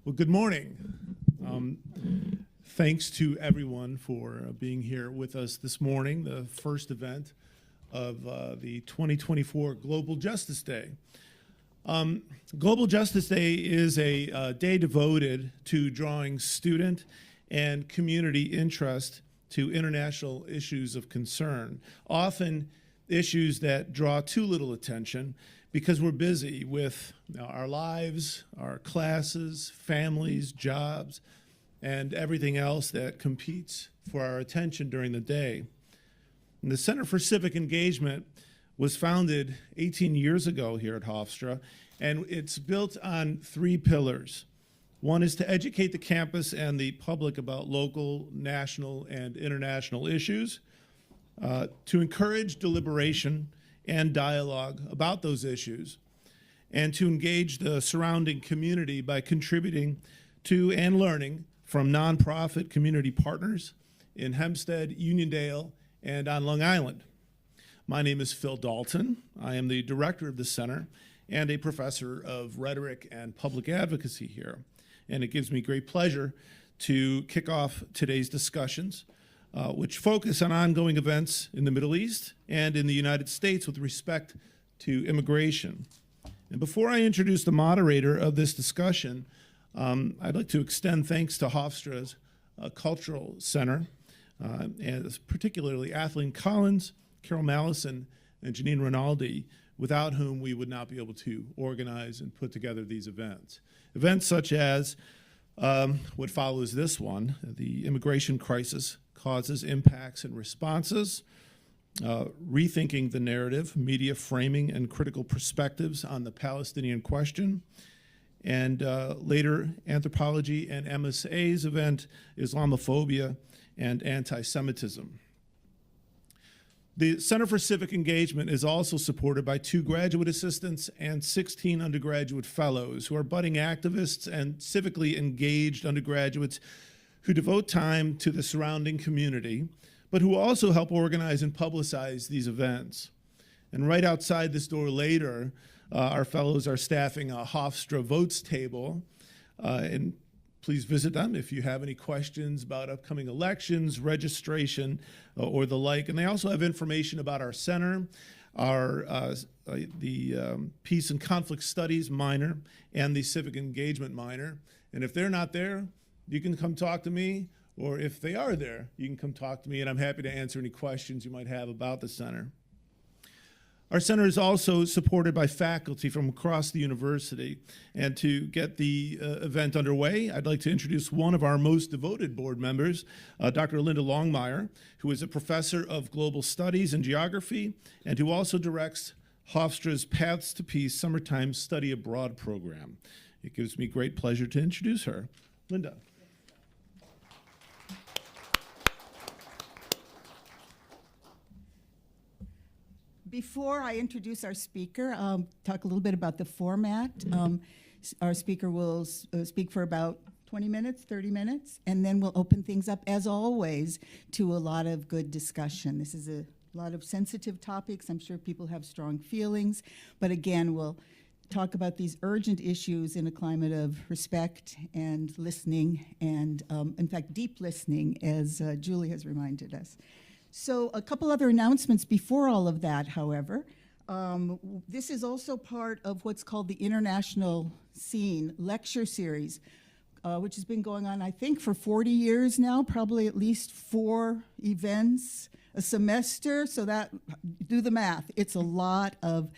Well, good morning. Thanks to everyone for being here with us this morning, the first event of the 2024 Global Justice Day. Global Justice Day is a day devoted to drawing student and community interest to international issues of concern, often issues that draw too little attention because we're busy with our lives, our classes, families, jobs, and everything else that competes for our attention during the day. And the Center for Civic Engagement was founded 18 years ago here at Hofstra, and it's built on three pillars. One is to educate the campus and the public about local, national, and international issues, to encourage deliberation and dialogue about those issues, and to engage the surrounding community by contributing to and learning from nonprofit community partners in Hempstead, Uniondale, and on Long Island. My name is Phil Dalton. I am the director of the center and a professor of rhetoric and public advocacy here. And it gives me great pleasure to kick off today's discussions, which focus on ongoing events in the Middle East and in the United States with respect to immigration. And before I introduce the moderator of this discussion, I'd like to extend thanks to Hofstra's Cultural Center, and particularly Athleen Collins, Carol Mallison, and Janine Rinaldi, without whom we would not be able to organize and put together these events. Events such as what follows this one, the immigration crisis, causes, impacts, and responses, rethinking the narrative, media framing, and critical perspectives on the Palestinian question, and later anthropology and MSA's event, Islamophobia and anti-Semitism. The Center for Civic Engagement is also supported by 2 graduate assistants and 16 undergraduate fellows who are budding activists and civically engaged undergraduates who devote time to the surrounding community, but who also help organize and publicize these events. And right outside this door later, our fellows are staffing a Hofstra Votes table, and please visit them if you have any questions about upcoming elections, registration, or the like. And they also have information about our center, the Peace and Conflict Studies minor, and the Civic Engagement minor. And if they're not there, you can come talk to me, or if they are there, you can come talk to me, and I'm happy to answer any questions you might have about the center. Our center is also supported by faculty from across the university. And to get the event underway, I'd like to introduce one of our most devoted board members, Dr. Linda Longmire, who is a professor of global studies and geography, and who also directs Hofstra's Paths to Peace Summertime Study Abroad program. It gives me great pleasure to introduce her. Linda. Before I introduce our speaker, I'll talk a little bit about the format. Our speaker will speak for about 20 minutes, 30 minutes, and then we'll open things up, as always, to a lot of good discussion. This is a lot of sensitive topics. I'm sure people have strong feelings, but again, we'll talk about these urgent issues in a climate of respect and listening, and in fact, deep listening, as Julie has reminded us. So a couple other announcements before all of that, however. This is also part of what's called the International Scene Lecture Series, which has been going on, I think, for 40 years now, probably at least 4 events a semester. So that, do the math. It's a lot of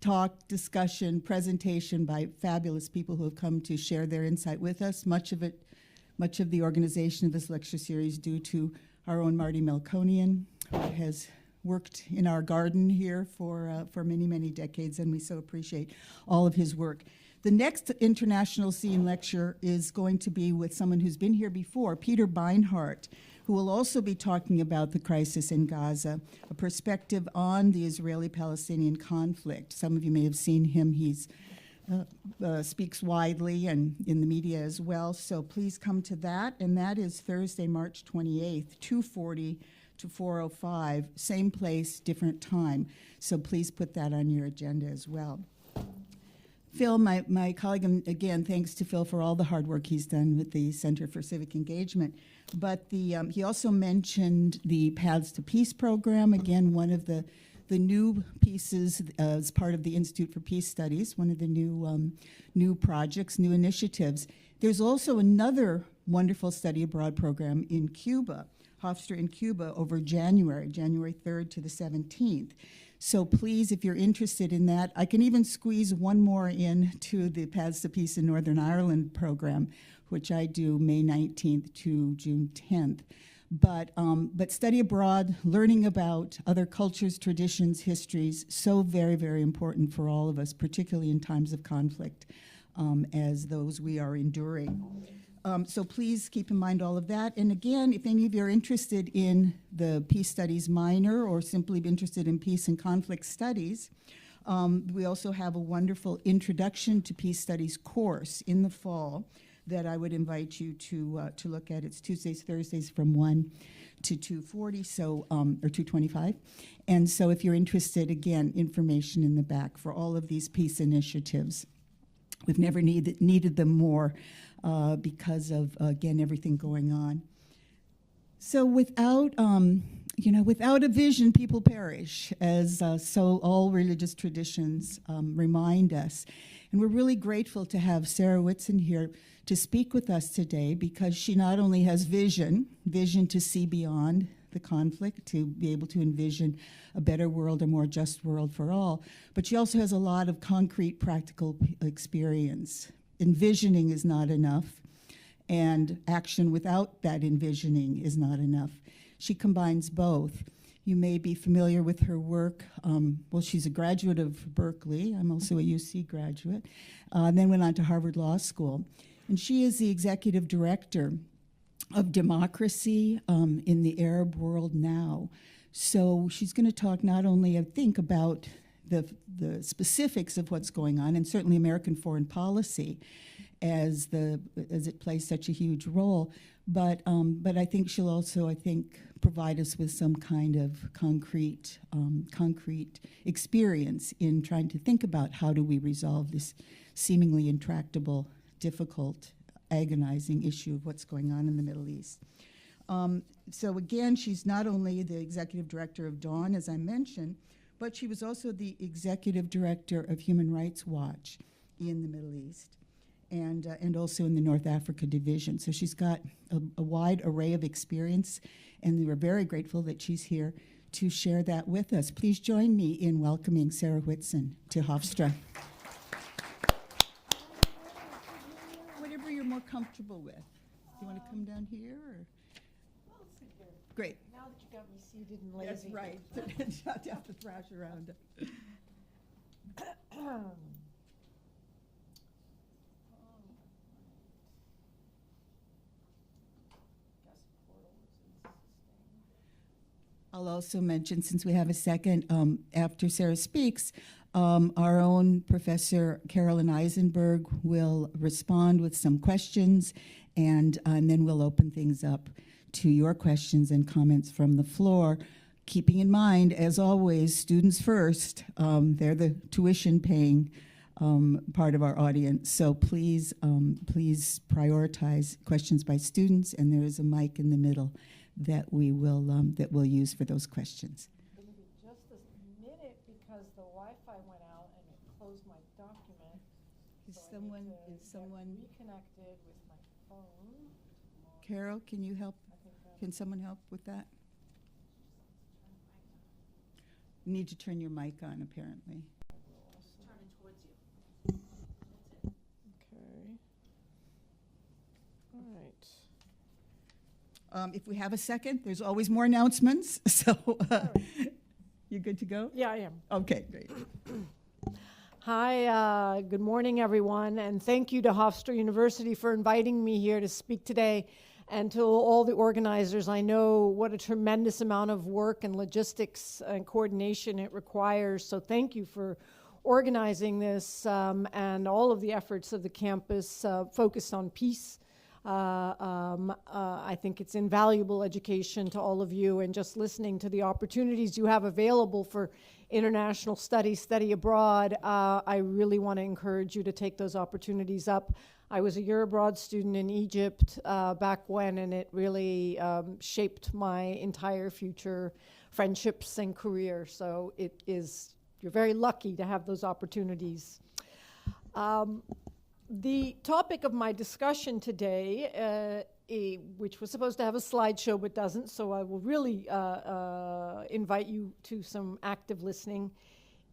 talk, discussion, presentation by fabulous people who have come to share their insight with us. Much of the organization of this lecture series due to our own Marty Melkonian, who has worked in our garden here for many, many decades, and we so appreciate all of his work. The next International Scene lecture is going to be with someone who's been here before, Peter Beinart, who will also be talking about the crisis in Gaza, a perspective on the Israeli-Palestinian conflict. Some of you may have seen him. He's speaks widely and in the media as well, so please come to that. And that is Thursday, March 28th, 2:40 to 4:05, same place, different time. So please put that on your agenda as well. Phil, my colleague, and again, thanks to Phil for all the hard work he's done with the Center for Civic Engagement. But he also mentioned the Paths to Peace program, again, one of the new pieces as part of the Institute for Peace Studies, one of the new projects, new initiatives. There's also another wonderful study abroad program in Cuba, Hofstra in Cuba, over January 3rd to the 17th. So please, if you're interested in that, I can even squeeze one more in to the Paths to Peace in Northern Ireland program, which I do May 19th to June 10th. But study abroad, learning about other cultures, traditions, histories, so very, very important for all of us, particularly in times of conflict, as those we are enduring. So please keep in mind all of that. And again, if any of you are interested in the Peace Studies minor or simply interested in peace and conflict studies, we also have a wonderful Introduction to Peace Studies course in the fall that I would invite you to look at. It's Tuesdays, Thursdays from 1 to 2:40, so or 2:25. And so if you're interested, again, information in the back for all of these peace initiatives. We've never needed them more because of, again, everything going on. So without a vision, people perish, as so all religious traditions remind us. And we're really grateful to have Sarah Whitson here to speak with us today, because she not only has vision to see beyond the conflict, to be able to envision a better world, a more just world for all, but she also has a lot of concrete, practical experience. Envisioning is not enough, and action without that envisioning is not enough. She combines both. You may be familiar with her work. Well, she's a graduate of Berkeley. I'm also a UC graduate. Then went on to Harvard Law School. And she is the executive director of democracy in the Arab world now. So she's going to talk not only, I think, about the specifics of what's going on, and certainly American foreign policy as it plays such a huge role, but I think she'll also, provide us with some kind of concrete experience in trying to think about how do we resolve this seemingly intractable, difficult, agonizing issue of what's going on in the Middle East. So again, she's not only the executive director of DAWN, as I mentioned, but she was also the executive director of Human Rights Watch in the Middle East, and also in the North Africa division. So she's got a wide array of experience, and we're very grateful that she's here to share that with us. Please join me in welcoming Sarah Whitson to Hofstra. Whatever you're more comfortable with. Do you want to come down here? Or? I'll sit here. Great. Now that you got me seated and lazy. That's right. You have to thrash around. I'll also mention, since we have a second, after Sarah speaks, our own Professor Carolyn Eisenberg will respond with some questions, and then we'll open things up to your questions and comments from the floor, keeping in mind, as always, students first. They're the tuition-paying part of our audience, so please prioritize questions by students, and there is a mic in the middle that we'll use for those questions. It'll be just a minute because the Wi-Fi went out and it closed my document. Is So I need to someone get reconnected with my phone. Carol, can you help? I think Can someone help with that? You need to turn your mic on, apparently. Turn it towards you. Okay. All right. If we have a second, there's always more announcements, so you good to go? Yeah, I am. Okay, great. Hi, good morning, everyone, and thank you to Hofstra University for inviting me here to speak today, and to all the organizers. I know what a tremendous amount of work and logistics and coordination it requires, so thank you for organizing this and all of the efforts of the campus focused on peace. I think it's invaluable education to all of you, and just listening to the opportunities you have available for international study abroad, I really want to encourage you to take those opportunities up. I was a year abroad student in Egypt back when, and it really shaped my entire future friendships and career. So you're very lucky to have those opportunities. The topic of my discussion today, which was supposed to have a slideshow but doesn't, so I will really invite you to some active listening,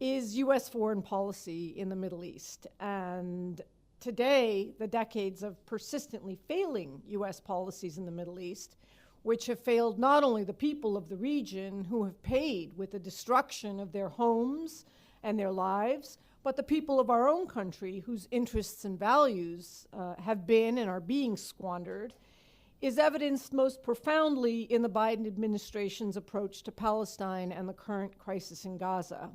is U.S. foreign policy in the Middle East. And today, the decades of persistently failing U.S. policies in the Middle East, which have failed not only the people of the region who have paid with the destruction of their homes and their lives, but the people of our own country whose interests and values have been and are being squandered, is evidenced most profoundly in the Biden administration's approach to Palestine and the current crisis in Gaza.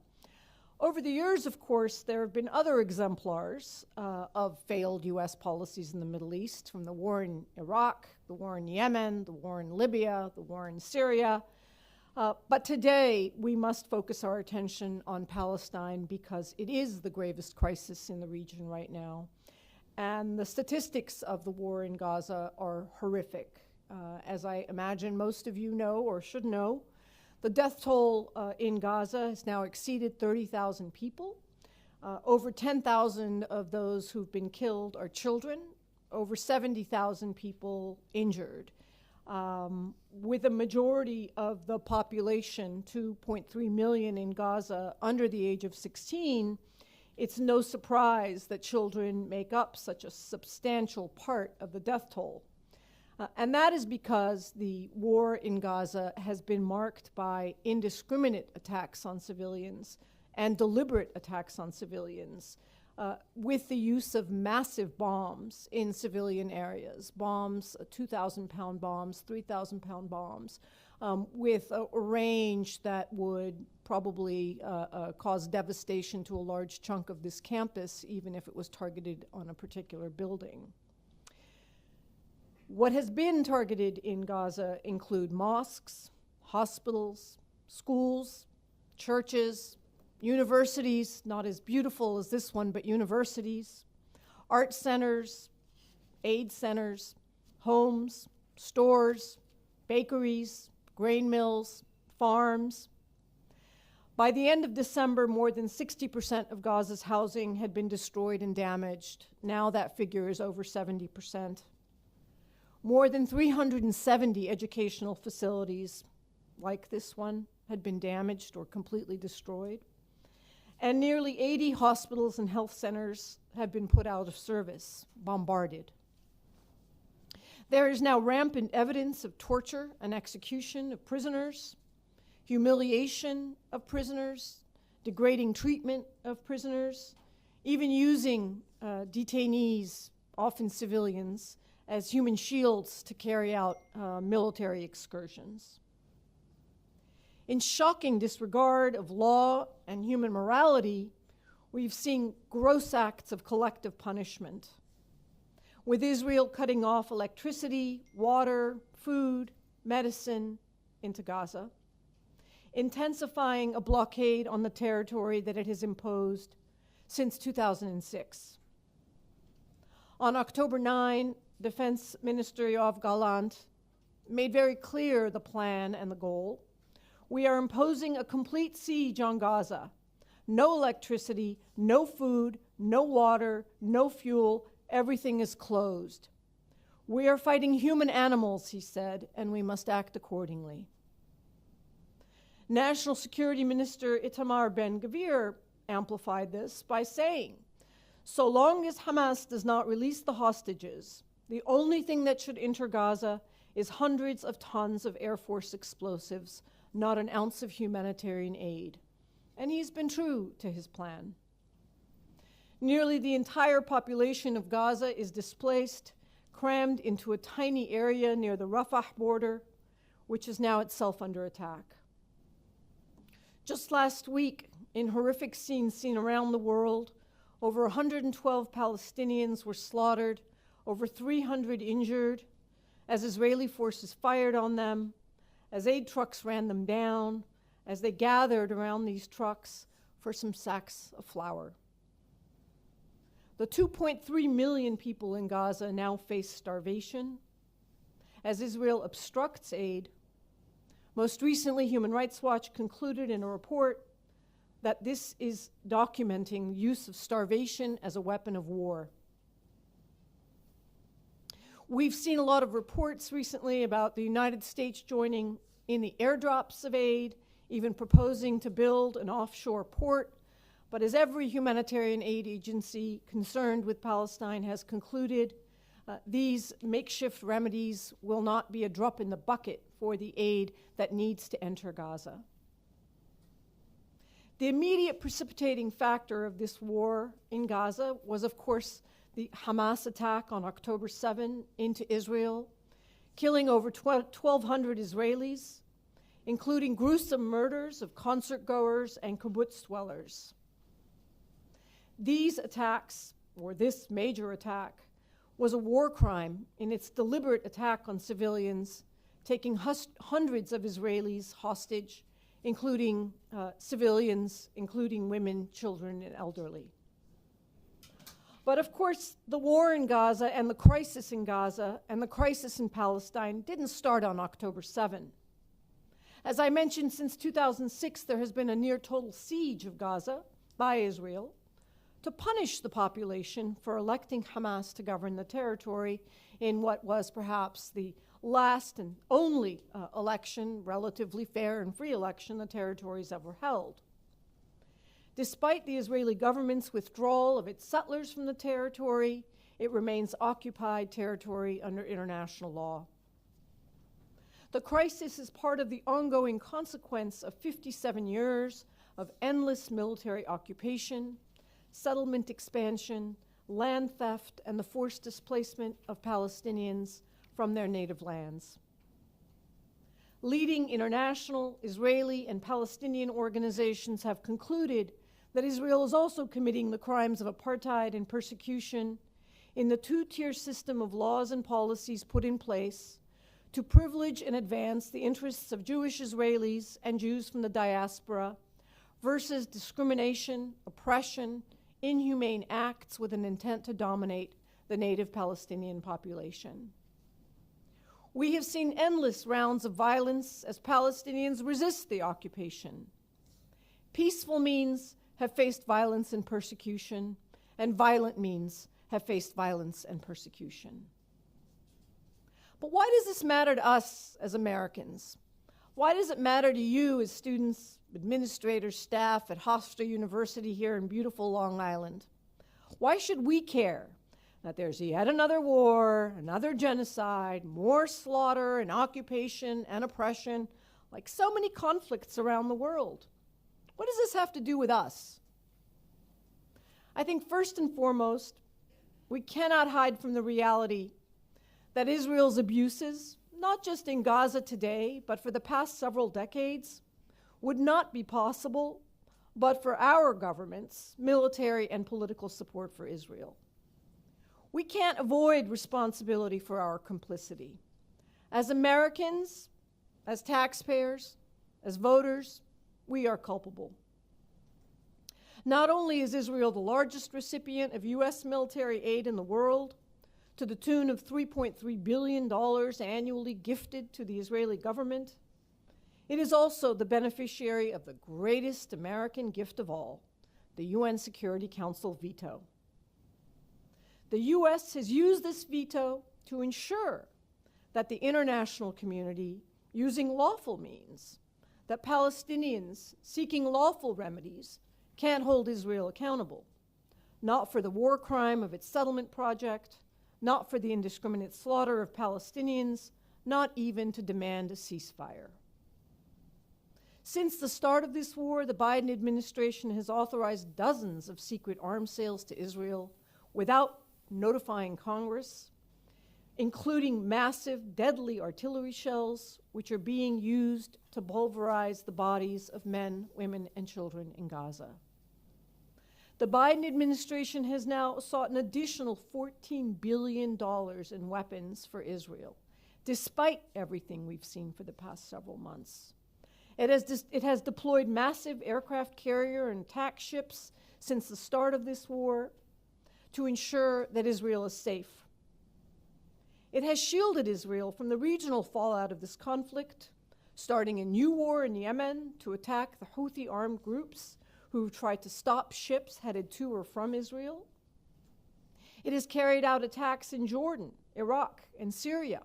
Over the years, of course, there have been other exemplars of failed U.S. policies in the Middle East, from the war in Iraq, the war in Yemen, the war in Libya, the war in Syria. But today, we must focus our attention on Palestine because it is the gravest crisis in the region right now. And the statistics of the war in Gaza are horrific. As I imagine most of you know or should know, the death toll in Gaza has now exceeded 30,000 people. Over 10,000 of those who've been killed are children, over 70,000 people injured. With a majority of the population, 2.3 million in Gaza, under the age of 16, it's no surprise that children make up such a substantial part of the death toll. And that is because the war in Gaza has been marked by indiscriminate attacks on civilians and deliberate attacks on civilians, with the use of massive bombs in civilian areas, bombs, 2,000-pound bombs, 3,000-pound bombs, with a range that would probably cause devastation to a large chunk of this campus, even if it was targeted on a particular building. What has been targeted in Gaza include mosques, hospitals, schools, churches, universities, not as beautiful as this one, but universities, art centers, aid centers, homes, stores, bakeries, grain mills, farms. By the end of December, more than 60% of Gaza's housing had been destroyed and damaged. Now that figure is over 70%. More than 370 educational facilities, like this one, had been damaged or completely destroyed. And nearly 80 hospitals and health centers have been put out of service, bombarded. There is now rampant evidence of torture and execution of prisoners, humiliation of prisoners, degrading treatment of prisoners, even using detainees, often civilians, as human shields to carry out military excursions. In shocking disregard of law and human morality, we've seen gross acts of collective punishment, with Israel cutting off electricity, water, food, medicine into Gaza, intensifying a blockade on the territory that it has imposed since 2006. On October 9, Defense Minister Yoav Gallant made very clear the plan and the goal. We are imposing a complete siege on Gaza. No electricity, no food, no water, no fuel, everything is closed. We are fighting human animals, he said, and we must act accordingly. National Security Minister Itamar Ben-Gvir amplified this by saying, so long as Hamas does not release the hostages, the only thing that should enter Gaza is hundreds of tons of Air Force explosives, not an ounce of humanitarian aid. And he's been true to his plan. Nearly the entire population of Gaza is displaced, crammed into a tiny area near the Rafah border, which is now itself under attack. Just last week, in horrific scenes seen around the world, over 112 Palestinians were slaughtered, over 300 injured, as Israeli forces fired on them, as aid trucks ran them down, as they gathered around these trucks for some sacks of flour. The 2.3 million people in Gaza now face starvation as Israel obstructs aid. Most recently, Human Rights Watch concluded in a report that this is documenting use of starvation as a weapon of war. We've seen a lot of reports recently about the United States joining in the airdrops of aid, even proposing to build an offshore port. But as every humanitarian aid agency concerned with Palestine has concluded, these makeshift remedies will not be a drop in the bucket for the aid that needs to enter Gaza. The immediate precipitating factor of this war in Gaza was, of course, the Hamas attack on October 7 into Israel, killing over 1,200 Israelis, including gruesome murders of concert-goers and kibbutz dwellers. These attacks, or this major attack, was a war crime in its deliberate attack on civilians, taking hundreds of Israelis hostage, including civilians, including women, children, and elderly. But of course, the war in Gaza and the crisis in Gaza and the crisis in Palestine didn't start on October 7. As I mentioned, since 2006, there has been a near total siege of Gaza by Israel to punish the population for electing Hamas to govern the territory in what was perhaps the last and only election, relatively fair and free election, the territories ever held. Despite the Israeli government's withdrawal of its settlers from the territory, it remains occupied territory under international law. The crisis is part of the ongoing consequence of 57 years of endless military occupation, settlement expansion, land theft, and the forced displacement of Palestinians from their native lands. Leading international, Israeli, and Palestinian organizations have concluded that Israel is also committing the crimes of apartheid and persecution in the two-tier system of laws and policies put in place to privilege and advance the interests of Jewish Israelis and Jews from the diaspora versus discrimination, oppression, inhumane acts with an intent to dominate the native Palestinian population. We have seen endless rounds of violence as Palestinians resist the occupation. Peaceful means have faced violence and persecution, and violent means have faced violence and persecution. But why does this matter to us as Americans? Why does it matter to you as students, administrators, staff at Hofstra University here in beautiful Long Island? Why should we care that there's yet another war, another genocide, more slaughter and occupation and oppression, like so many conflicts around the world? What does this have to do with us? I think first and foremost, we cannot hide from the reality that Israel's abuses, not just in Gaza today, but for the past several decades, would not be possible but for our government's military and political support for Israel. We can't avoid responsibility for our complicity. As Americans, as taxpayers, as voters, we are culpable. Not only is Israel the largest recipient of U.S. military aid in the world, to the tune of $3.3 billion annually gifted to the Israeli government, it is also the beneficiary of the greatest American gift of all, the UN Security Council veto. The U.S. has used this veto to ensure that the international community, using lawful means, that Palestinians seeking lawful remedies can't hold Israel accountable, not for the war crime of its settlement project, not for the indiscriminate slaughter of Palestinians, not even to demand a ceasefire. Since the start of this war, the Biden administration has authorized dozens of secret arms sales to Israel without notifying Congress, including massive, deadly artillery shells, which are being used to pulverize the bodies of men, women, and children in Gaza. The Biden administration has now sought an additional $14 billion in weapons for Israel, despite everything we've seen for the past several months. It has deployed massive aircraft carrier and attack ships since the start of this war to ensure that Israel is safe. It has shielded Israel from the regional fallout of this conflict, starting a new war in Yemen to attack the Houthi armed groups who tried to stop ships headed to or from Israel. It has carried out attacks in Jordan, Iraq, and Syria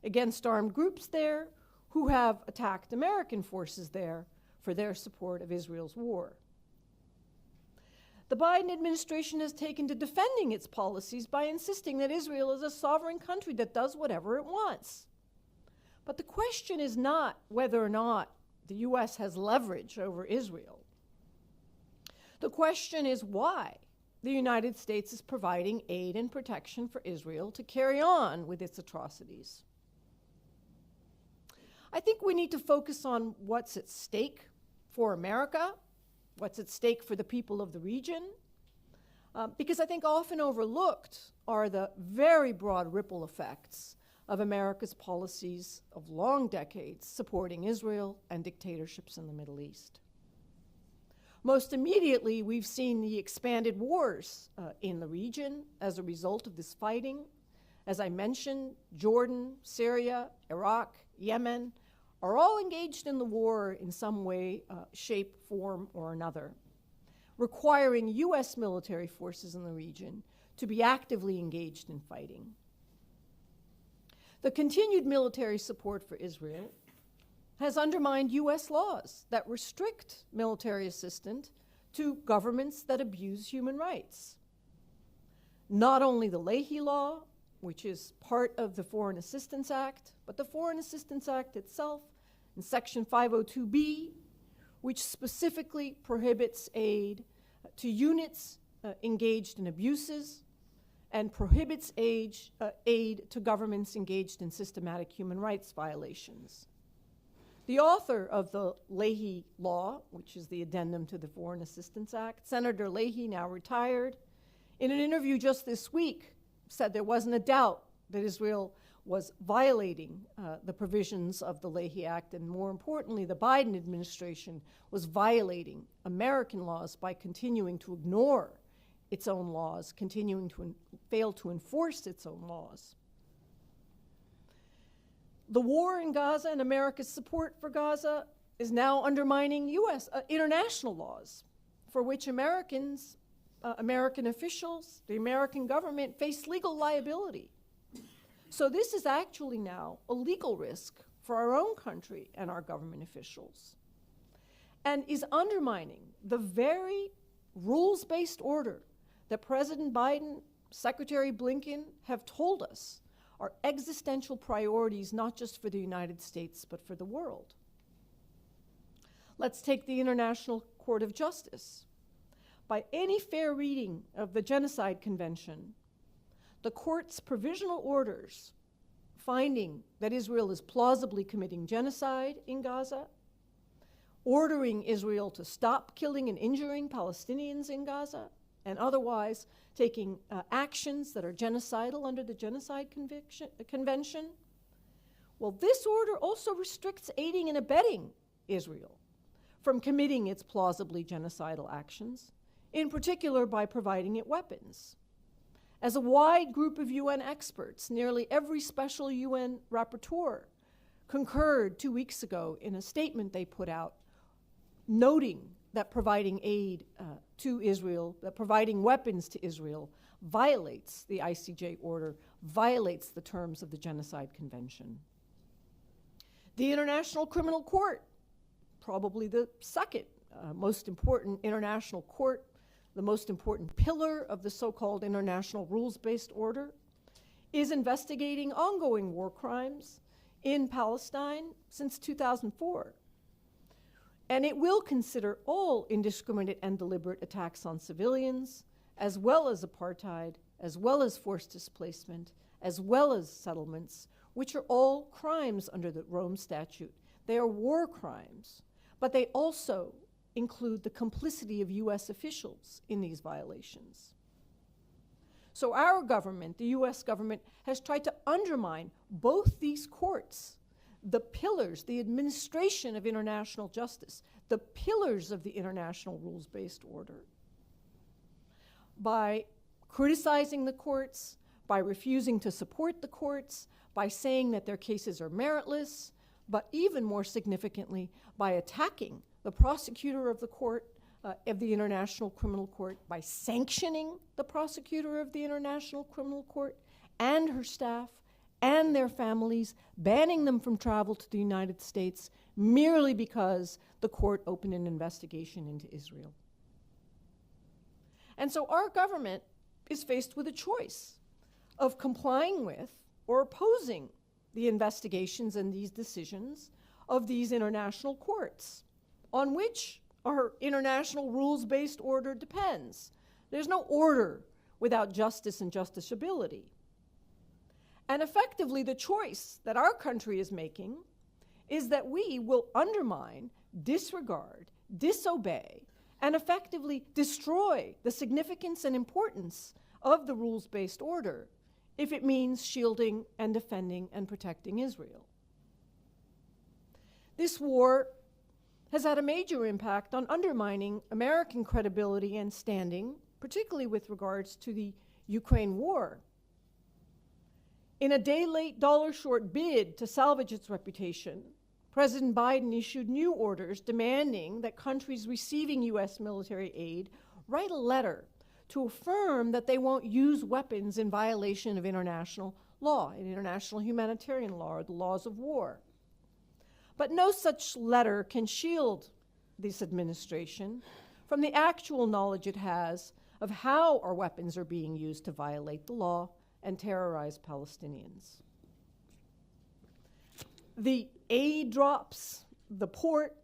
against armed groups there who have attacked American forces there for their support of Israel's war. The Biden administration has taken to defending its policies by insisting that Israel is a sovereign country that does whatever it wants. But the question is not whether or not the U.S. has leverage over Israel. The question is why the United States is providing aid and protection for Israel to carry on with its atrocities. I think we need to focus on what's at stake for America, what's at stake for the people of the region, because I think often overlooked are the very broad ripple effects of America's policies of long decades supporting Israel and dictatorships in the Middle East. Most immediately, we've seen the expanded wars in the region as a result of this fighting. As I mentioned, Jordan, Syria, Iraq, Yemen are all engaged in the war in some way, shape, form, or another, requiring U.S. military forces in the region to be actively engaged in fighting. The continued military support for Israel has undermined U.S. laws that restrict military assistance to governments that abuse human rights. Not only the Leahy Law, which is part of the Foreign Assistance Act, but the Foreign Assistance Act itself in Section 502B, which specifically prohibits aid to units engaged in abuses and prohibits aid to governments engaged in systematic human rights violations. The author of the Leahy Law, which is the addendum to the Foreign Assistance Act, Senator Leahy, now retired, in an interview just this week, said there wasn't a doubt that Israel was violating the provisions of the Leahy Act, and more importantly, the Biden administration was violating American laws by continuing to ignore its own laws, continuing to fail to enforce its own laws. The war in Gaza and America's support for Gaza is now undermining U.S. International laws for which American officials, the American government face legal liability. So this is actually now a legal risk for our own country and our government officials, and is undermining the very rules-based order that President Biden, Secretary Blinken have told us are existential priorities not just for the United States, but for the world. Let's take the International Court of Justice. By any fair reading of the Genocide Convention, the court's provisional orders finding that Israel is plausibly committing genocide in Gaza, ordering Israel to stop killing and injuring Palestinians in Gaza, and otherwise taking actions that are genocidal under the Genocide Convention. Well, this order also restricts aiding and abetting Israel from committing its plausibly genocidal actions, in particular by providing it weapons. As a wide group of UN experts, nearly every special UN rapporteur concurred 2 weeks ago in a statement they put out, noting that providing aid to Israel, that providing weapons to Israel violates the ICJ order, violates the terms of the Genocide Convention. The International Criminal Court, probably the second most important international court, the most important pillar of the so-called international rules-based order, is investigating ongoing war crimes in Palestine since 2004. And it will consider all indiscriminate and deliberate attacks on civilians, as well as apartheid, as well as forced displacement, as well as settlements, which are all crimes under the Rome Statute. They are war crimes, but they also include the complicity of U.S. officials in these violations. So our government, the U.S. government, has tried to undermine both these courts, the pillars, the administration of international justice, the pillars of the international rules-based order, by criticizing the courts, by refusing to support the courts, by saying that their cases are meritless, but even more significantly, by attacking the prosecutor of the court, of the International Criminal Court, by sanctioning the prosecutor of the International Criminal Court and her staff and their families, banning them from travel to the United States merely because the court opened an investigation into Israel. And so our government is faced with a choice of complying with or opposing the investigations and these decisions of these international courts, on which our international rules-based order depends. There's no order without justice and justiciability. And effectively, the choice that our country is making is that we will undermine, disregard, disobey, and effectively destroy the significance and importance of the rules-based order if it means shielding and defending and protecting Israel. This war has had a major impact on undermining American credibility and standing, particularly with regards to the Ukraine war. In a day-late, dollar-short bid to salvage its reputation, President Biden issued new orders demanding that countries receiving U.S. military aid write a letter to affirm that they won't use weapons in violation of international law, international humanitarian law, or the laws of war. But no such letter can shield this administration from the actual knowledge it has of how our weapons are being used to violate the law and terrorize Palestinians. The aid drops, the port,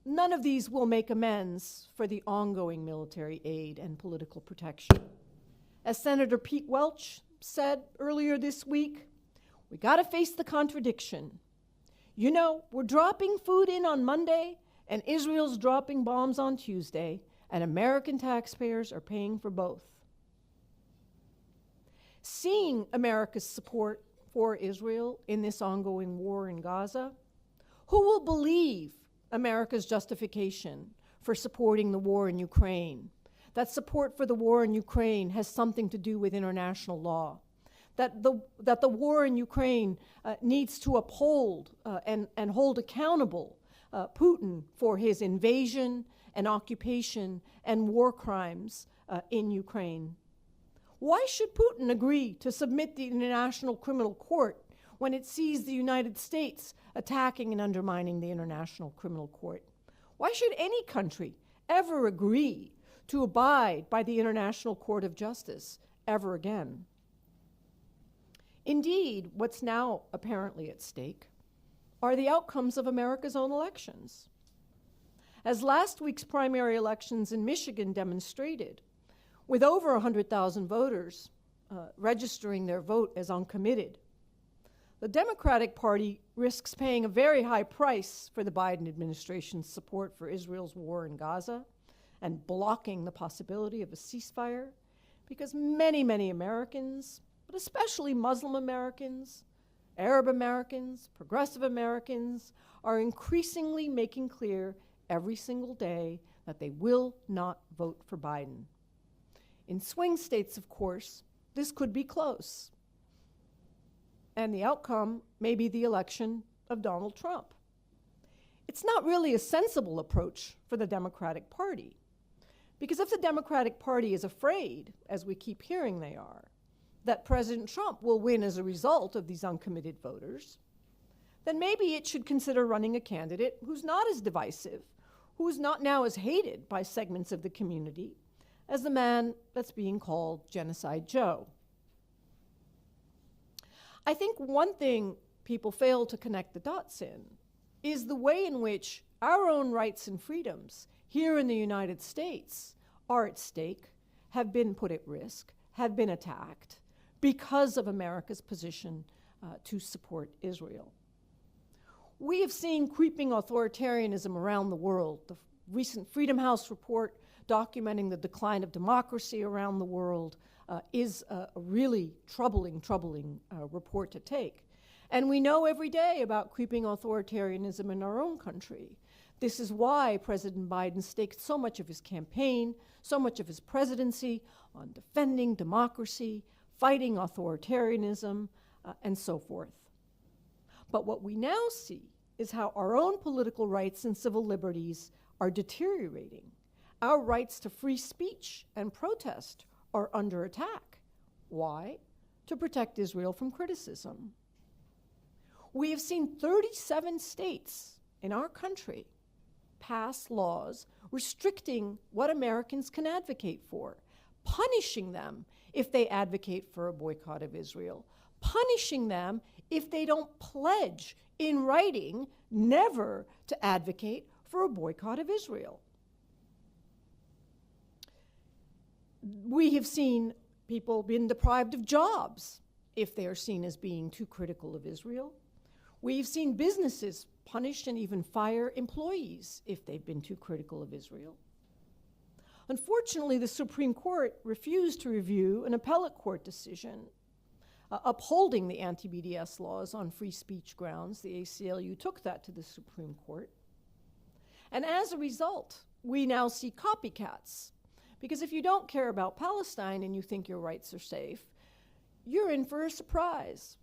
none of these will make amends for the ongoing military aid and political protection. As Senator Pete Welch said earlier this week, we gotta face the contradiction. You know, we're dropping food in on Monday, and Israel's dropping bombs on Tuesday, and American taxpayers are paying for both. Seeing America's support for Israel in this ongoing war in Gaza, who will believe America's justification for supporting the war in Ukraine, that support for the war in Ukraine has something to do with international law, that the war in Ukraine needs to uphold and hold accountable Putin for his invasion and occupation and war crimes in Ukraine? Why should Putin agree to submit the International Criminal Court when it sees the United States attacking and undermining the International Criminal Court? Why should any country ever agree to abide by the International Court of Justice ever again? Indeed, what's now apparently at stake are the outcomes of America's own elections. As last week's primary elections in Michigan demonstrated, with over 100,000 voters registering their vote as uncommitted, the Democratic Party risks paying a very high price for the Biden administration's support for Israel's war in Gaza and blocking the possibility of a ceasefire, because many, many Americans, but especially Muslim Americans, Arab Americans, progressive Americans, are increasingly making clear every single day that they will not vote for Biden. In swing states, of course, this could be close. And the outcome may be the election of Donald Trump. It's not really a sensible approach for the Democratic Party, because if the Democratic Party is afraid, as we keep hearing they are, that President Trump will win as a result of these uncommitted voters, then maybe it should consider running a candidate who's not as divisive, who's not now as hated by segments of the community as the man that's being called Genocide Joe. I think one thing people fail to connect the dots in is the way in which our own rights and freedoms here in the United States are at stake, have been put at risk, have been attacked because of America's position to support Israel. We have seen creeping authoritarianism around the world, recent Freedom House report documenting the decline of democracy around the world is a really troubling report to take. And we know every day about creeping authoritarianism in our own country. This is why President Biden staked so much of his campaign, so much of his presidency on defending democracy, fighting authoritarianism, and so forth. But what we now see is how our own political rights and civil liberties are deteriorating. Our rights to free speech and protest are under attack. Why? To protect Israel from criticism. We have seen 37 states in our country pass laws restricting what Americans can advocate for, punishing them if they advocate for a boycott of Israel, punishing them if they don't pledge in writing never to advocate for a boycott of Israel. We have seen people being deprived of jobs if they are seen as being too critical of Israel. We've seen businesses punish and even fire employees if they've been too critical of Israel. Unfortunately, the Supreme Court refused to review an appellate court decision upholding the anti-BDS laws on free speech grounds. The ACLU took that to the Supreme Court. And as a result, we now see copycats. Because if you don't care about Palestine and you think your rights are safe, you're in for a surprise.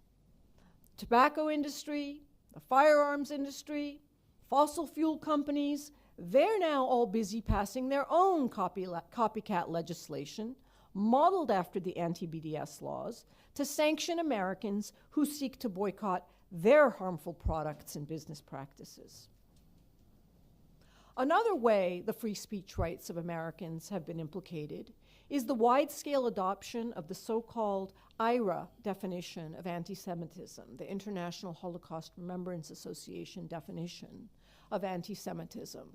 Tobacco industry, the firearms industry, fossil fuel companies, they're now all busy passing their own copycat legislation, modeled after the anti-BDS laws, to sanction Americans who seek to boycott their harmful products and business practices. Another way the free speech rights of Americans have been implicated is the wide-scale adoption of the so-called IHRA definition of anti-Semitism, the International Holocaust Remembrance Association definition of anti-Semitism,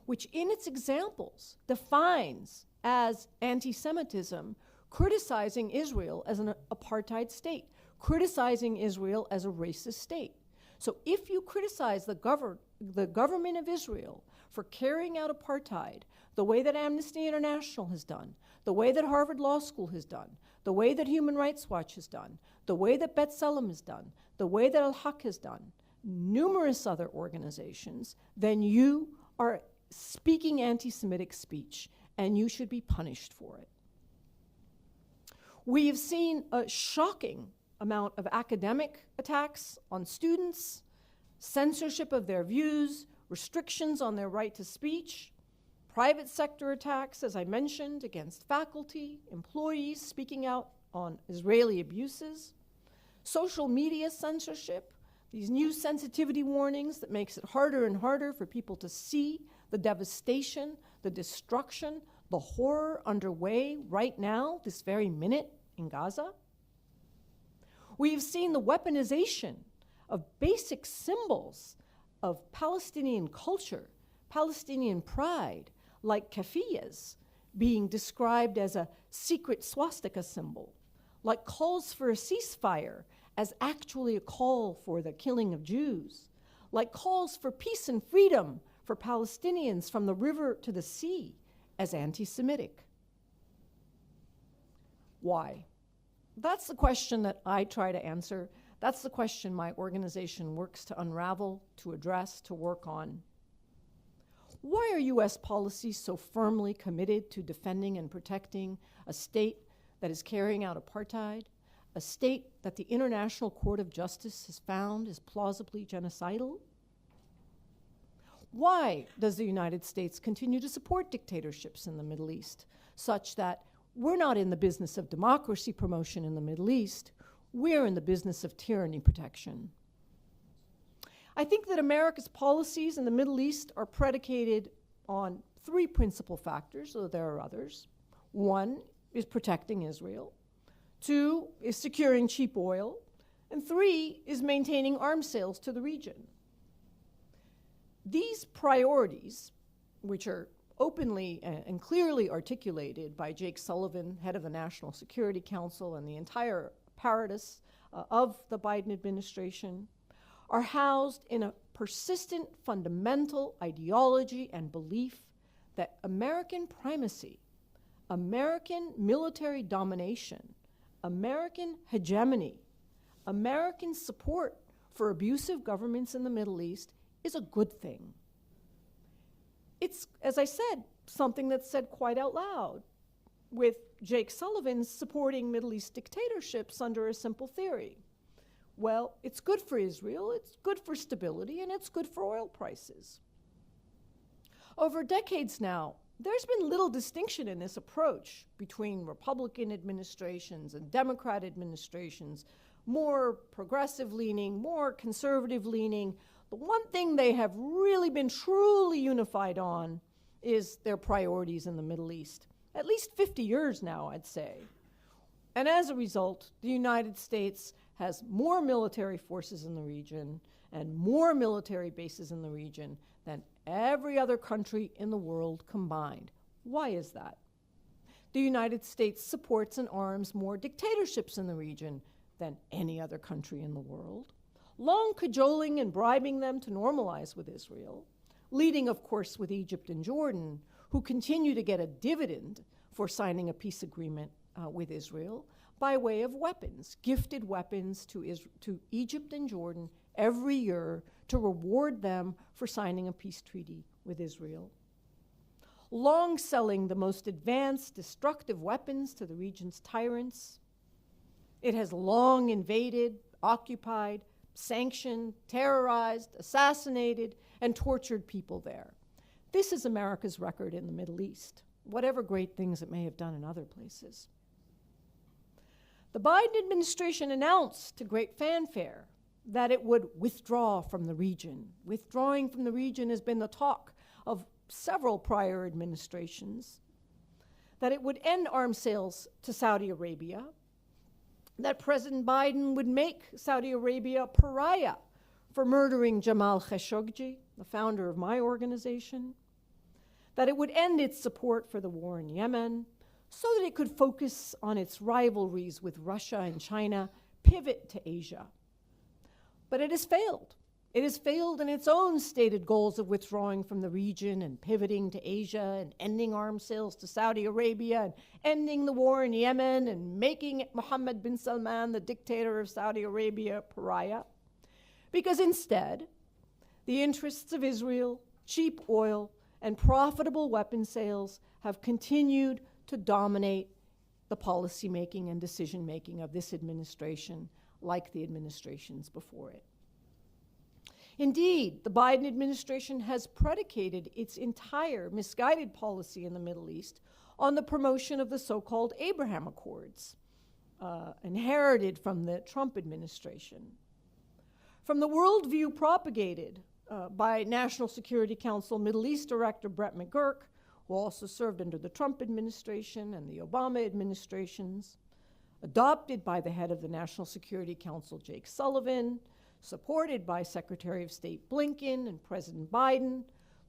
which in its examples defines as anti-Semitism criticizing Israel as an apartheid state, criticizing Israel as a racist state. So if you criticize the government of Israel for carrying out apartheid the way that Amnesty International has done, the way that Harvard Law School has done, the way that Human Rights Watch has done, the way that B'Tselem has done, the way that Al-Haq has done, numerous other organizations, then you are speaking anti-Semitic speech, and you should be punished for it. We have seen a shocking amount of academic attacks on students, censorship of their views, restrictions on their right to speech, private sector attacks, as I mentioned, against faculty, employees speaking out on Israeli abuses, social media censorship, these new sensitivity warnings that makes it harder and harder for people to see the devastation, the destruction, the horror underway right now, this very minute in Gaza. We've seen the weaponization of basic symbols of Palestinian culture, Palestinian pride, like keffiyehs, being described as a secret swastika symbol, like calls for a ceasefire as actually a call for the killing of Jews, like calls for peace and freedom for Palestinians from the river to the sea as anti-Semitic. Why? That's the question that I try to answer. That's the question my organization works to unravel, to address, to work on. Why are U.S. policies so firmly committed to defending and protecting a state that is carrying out apartheid, a state that the International Court of Justice has found is plausibly genocidal? Why does the United States continue to support dictatorships in the Middle East, such that we're not in the business of democracy promotion in the Middle East, we're in the business of tyranny protection? I think that America's policies in the Middle East are predicated on three principal factors, though there are others. One is protecting Israel. Two is securing cheap oil. And three is maintaining arms sales to the region. These priorities, which are openly and clearly articulated by Jake Sullivan, head of the National Security Council, and the entire apparatus of the Biden administration, are housed in a persistent fundamental ideology and belief that American primacy, American military domination, American hegemony, American support for abusive governments in the Middle East is a good thing. It's, as I said, something that's said quite out loud, with Jake Sullivan supporting Middle East dictatorships under a simple theory. Well, it's good for Israel, it's good for stability, and it's good for oil prices. Over decades now, there's been little distinction in this approach between Republican administrations and Democrat administrations, more progressive-leaning, more conservative-leaning. The one thing they have really been truly unified on is their priorities in the Middle East. At least 50 years now, I'd say. And as a result, the United States has more military forces in the region and more military bases in the region than every other country in the world combined. Why is that? The United States supports and arms more dictatorships in the region than any other country in the world, long cajoling and bribing them to normalize with Israel, leading, of course, with Egypt and Jordan, who continue to get a dividend for signing a peace agreement with Israel by way of weapons, gifted weapons to Egypt and Jordan every year to reward them for signing a peace treaty with Israel. Long selling the most advanced destructive weapons to the region's tyrants. It has long invaded, occupied, sanctioned, terrorized, assassinated, and tortured people there. This is America's record in the Middle East, whatever great things it may have done in other places. The Biden administration announced to great fanfare that it would withdraw from the region. Withdrawing from the region has been the talk of several prior administrations, that it would end arms sales to Saudi Arabia, that President Biden would make Saudi Arabia a pariah for murdering Jamal Khashoggi, the founder of my organization, that it would end its support for the war in Yemen so that it could focus on its rivalries with Russia and China, pivot to Asia. But it has failed. It has failed in its own stated goals of withdrawing from the region and pivoting to Asia and ending arms sales to Saudi Arabia and ending the war in Yemen and making Mohammed bin Salman, the dictator of Saudi Arabia, a pariah. Because instead, the interests of Israel, cheap oil, and profitable weapon sales have continued to dominate the policymaking and decision-making of this administration, like the administrations before it. Indeed, the Biden administration has predicated its entire misguided policy in the Middle East on the promotion of the so-called Abraham Accords, inherited from the Trump administration. From the worldview propagated by National Security Council Middle East Director Brett McGurk, who also served under the Trump administration and the Obama administrations, adopted by the head of the National Security Council, Jake Sullivan, supported by Secretary of State Blinken and President Biden,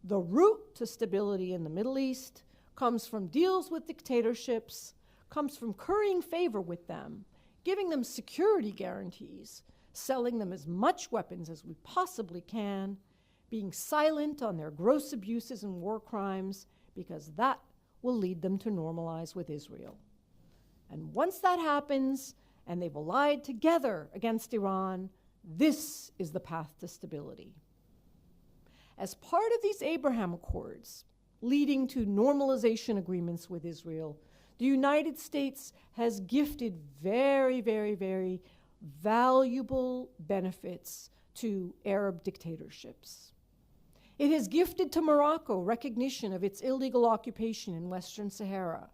the route to stability in the Middle East comes from deals with dictatorships, comes from currying favor with them, giving them security guarantees, selling them as much weapons as we possibly can, being silent on their gross abuses and war crimes, because that will lead them to normalize with Israel. And once that happens, and they've allied together against Iran, this is the path to stability. As part of these Abraham Accords, leading to normalization agreements with Israel, the United States has gifted very, very, very valuable benefits to Arab dictatorships. It has gifted to Morocco recognition of its illegal occupation in Western Sahara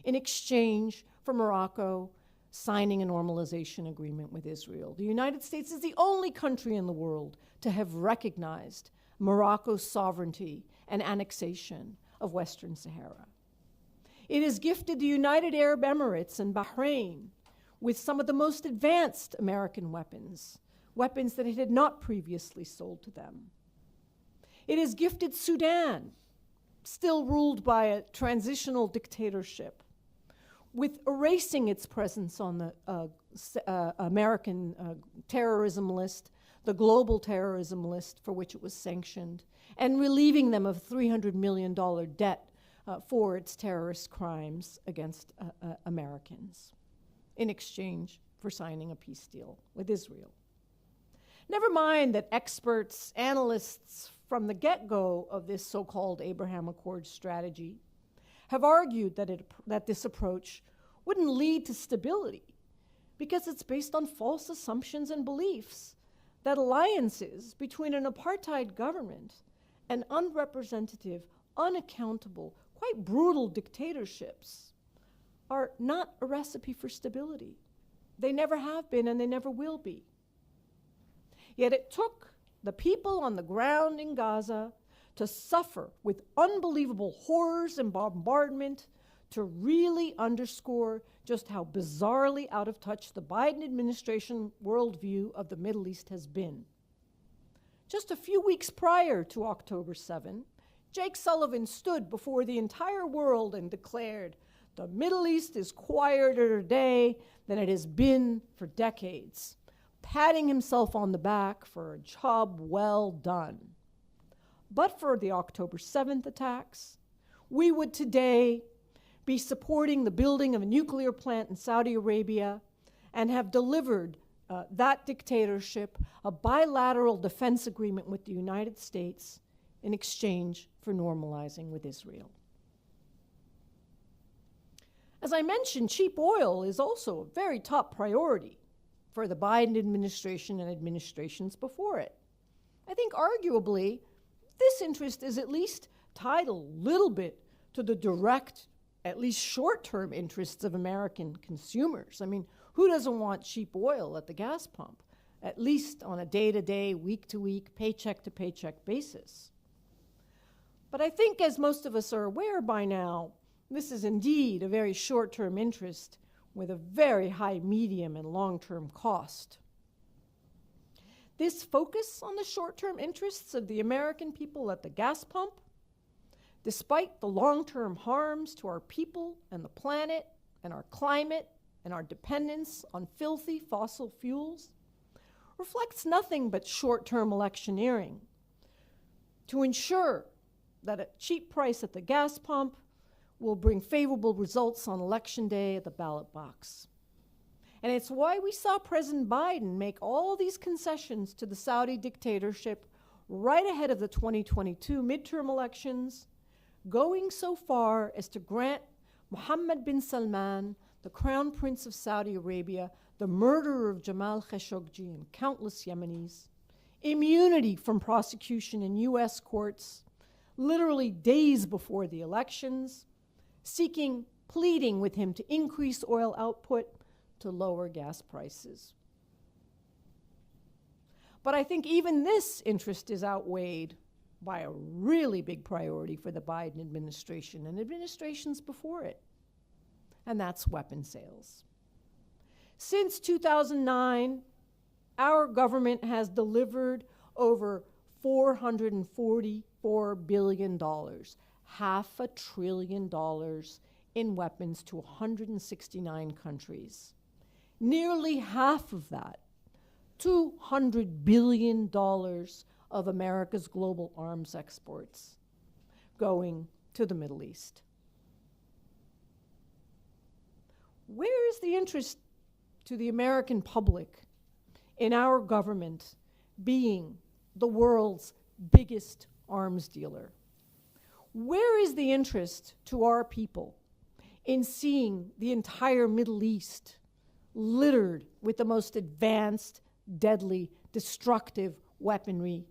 in exchange for Morocco signing a normalization agreement with Israel. The United States is the only country in the world to have recognized Morocco's sovereignty and annexation of Western Sahara. It has gifted the United Arab Emirates and Bahrain with some of the most advanced American weapons, weapons that it had not previously sold to them. It has gifted Sudan, still ruled by a transitional dictatorship, with erasing its presence on the American terrorism list, the global terrorism list for which it was sanctioned, and relieving them of $300 million debt for its terrorist crimes against Americans in exchange for signing a peace deal with Israel. Never mind that experts, analysts from the get-go of this so-called Abraham Accord strategy have argued that this approach wouldn't lead to stability because it's based on false assumptions and beliefs that alliances between an apartheid government and unrepresentative, unaccountable, quite brutal dictatorships are not a recipe for stability. They never have been and they never will be. Yet it took the people on the ground in Gaza to suffer with unbelievable horrors and bombardment to really underscore just how bizarrely out of touch the Biden administration worldview of the Middle East has been. Just a few weeks prior to October 7, Jake Sullivan stood before the entire world and declared, "The Middle East is quieter today than it has been for decades," patting himself on the back for a job well done. But for the October 7th attacks, we would today be supporting the building of a nuclear plant in Saudi Arabia and have delivered that dictatorship a bilateral defense agreement with the United States in exchange for normalizing with Israel. As I mentioned, cheap oil is also a very top priority for the Biden administration and administrations before it. I think arguably this interest is at least tied a little bit to the direct, at least short-term interests of American consumers. I mean, who doesn't want cheap oil at the gas pump, at least on a day-to-day, week-to-week, paycheck-to-paycheck basis? But I think, as most of us are aware by now, this is indeed a very short-term interest with a very high medium and long-term cost. This focus on the short-term interests of the American people at the gas pump, despite the long-term harms to our people and the planet and our climate and our dependence on filthy fossil fuels, reflects nothing but short-term electioneering to ensure that a cheap price at the gas pump will bring favorable results on election day at the ballot box. And it's why we saw President Biden make all these concessions to the Saudi dictatorship right ahead of the 2022 midterm elections, going so far as to grant Mohammed bin Salman, the Crown Prince of Saudi Arabia, the murderer of Jamal Khashoggi and countless Yemenis, immunity from prosecution in U.S. courts, literally days before the elections, pleading with him to increase oil output to lower gas prices. But I think even this interest is outweighed by a really big priority for the Biden administration and administrations before it, and that's weapon sales. Since 2009, our government has delivered over $444 billion, $500 billion in weapons to 169 countries. Nearly half of that, $200 billion of America's global arms exports going to the Middle East. Where is the interest to the American public in our government being the world's biggest arms dealer? Where is the interest to our people in seeing the entire Middle East littered with the most advanced, deadly, destructive weaponry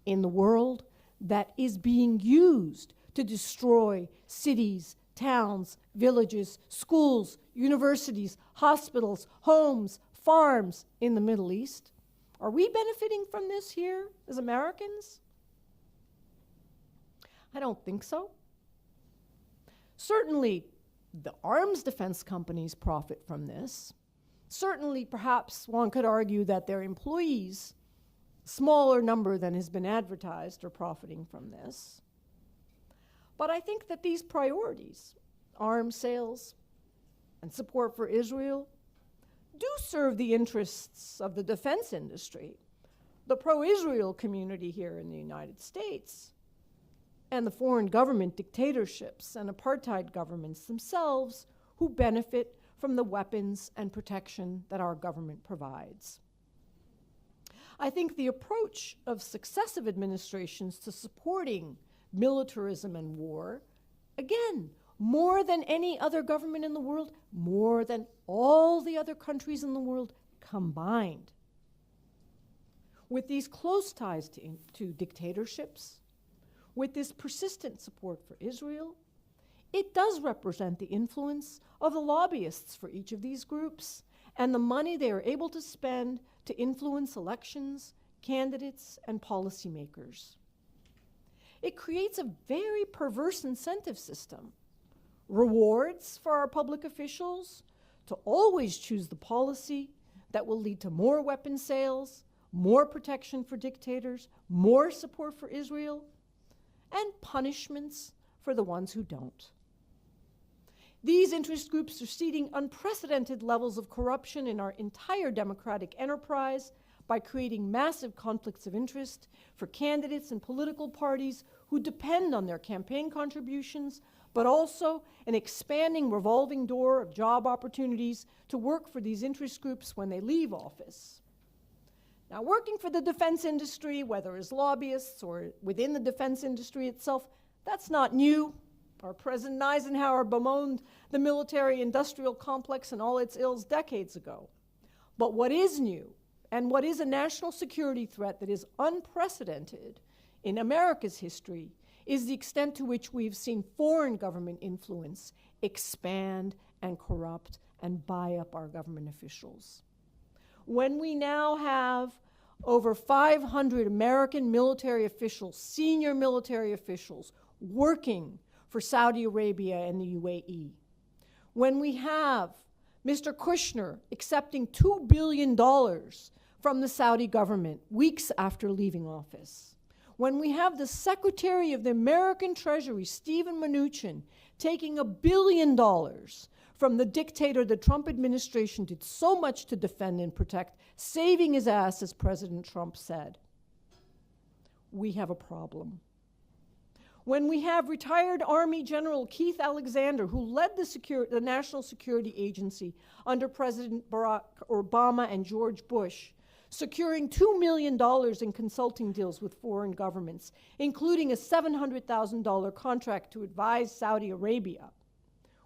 in the world that is being used to destroy cities, towns, villages, schools, universities, hospitals, homes, farms in the Middle East? Are we benefiting from this here as Americans? I don't think so. Certainly, the arms defense companies profit from this. Certainly, perhaps one could argue that their employees, smaller number than has been advertised, are profiting from this. But I think that these priorities, arms sales and support for Israel, do serve the interests of the defense industry, the pro-Israel community here in the United States, and the foreign government dictatorships and apartheid governments themselves who benefit from the weapons and protection that our government provides. I think the approach of successive administrations to supporting militarism and war, again, more than any other government in the world, more than all the other countries in the world combined, with these close ties to dictatorships, with this persistent support for Israel, it does represent the influence of the lobbyists for each of these groups and the money they are able to spend to influence elections, candidates, and policymakers. It creates a very perverse incentive system. Rewards for our public officials to always choose the policy that will lead to more weapon sales, more protection for dictators, more support for Israel, and punishments for the ones who don't. These interest groups are seeding unprecedented levels of corruption in our entire democratic enterprise by creating massive conflicts of interest for candidates and political parties who depend on their campaign contributions, but also an expanding revolving door of job opportunities to work for these interest groups when they leave office. Now, working for the defense industry, whether as lobbyists or within the defense industry itself, that's not new. Our President Eisenhower bemoaned the military-industrial complex and all its ills decades ago. But what is new, and what is a national security threat that is unprecedented in America's history, is the extent to which we've seen foreign government influence expand and corrupt and buy up our government officials. When we now have over 500 American military officials, senior military officials, working for Saudi Arabia and the UAE, when we have Mr. Kushner accepting $2 billion from the Saudi government weeks after leaving office, when we have the Secretary of the American Treasury, Steven Mnuchin, taking $1 billion from the dictator the Trump administration did so much to defend and protect, saving his ass, as President Trump said, we have a problem. When we have retired Army General Keith Alexander, who led the National Security Agency under President Barack Obama and George Bush, securing $2 million in consulting deals with foreign governments, including a $700,000 contract to advise Saudi Arabia,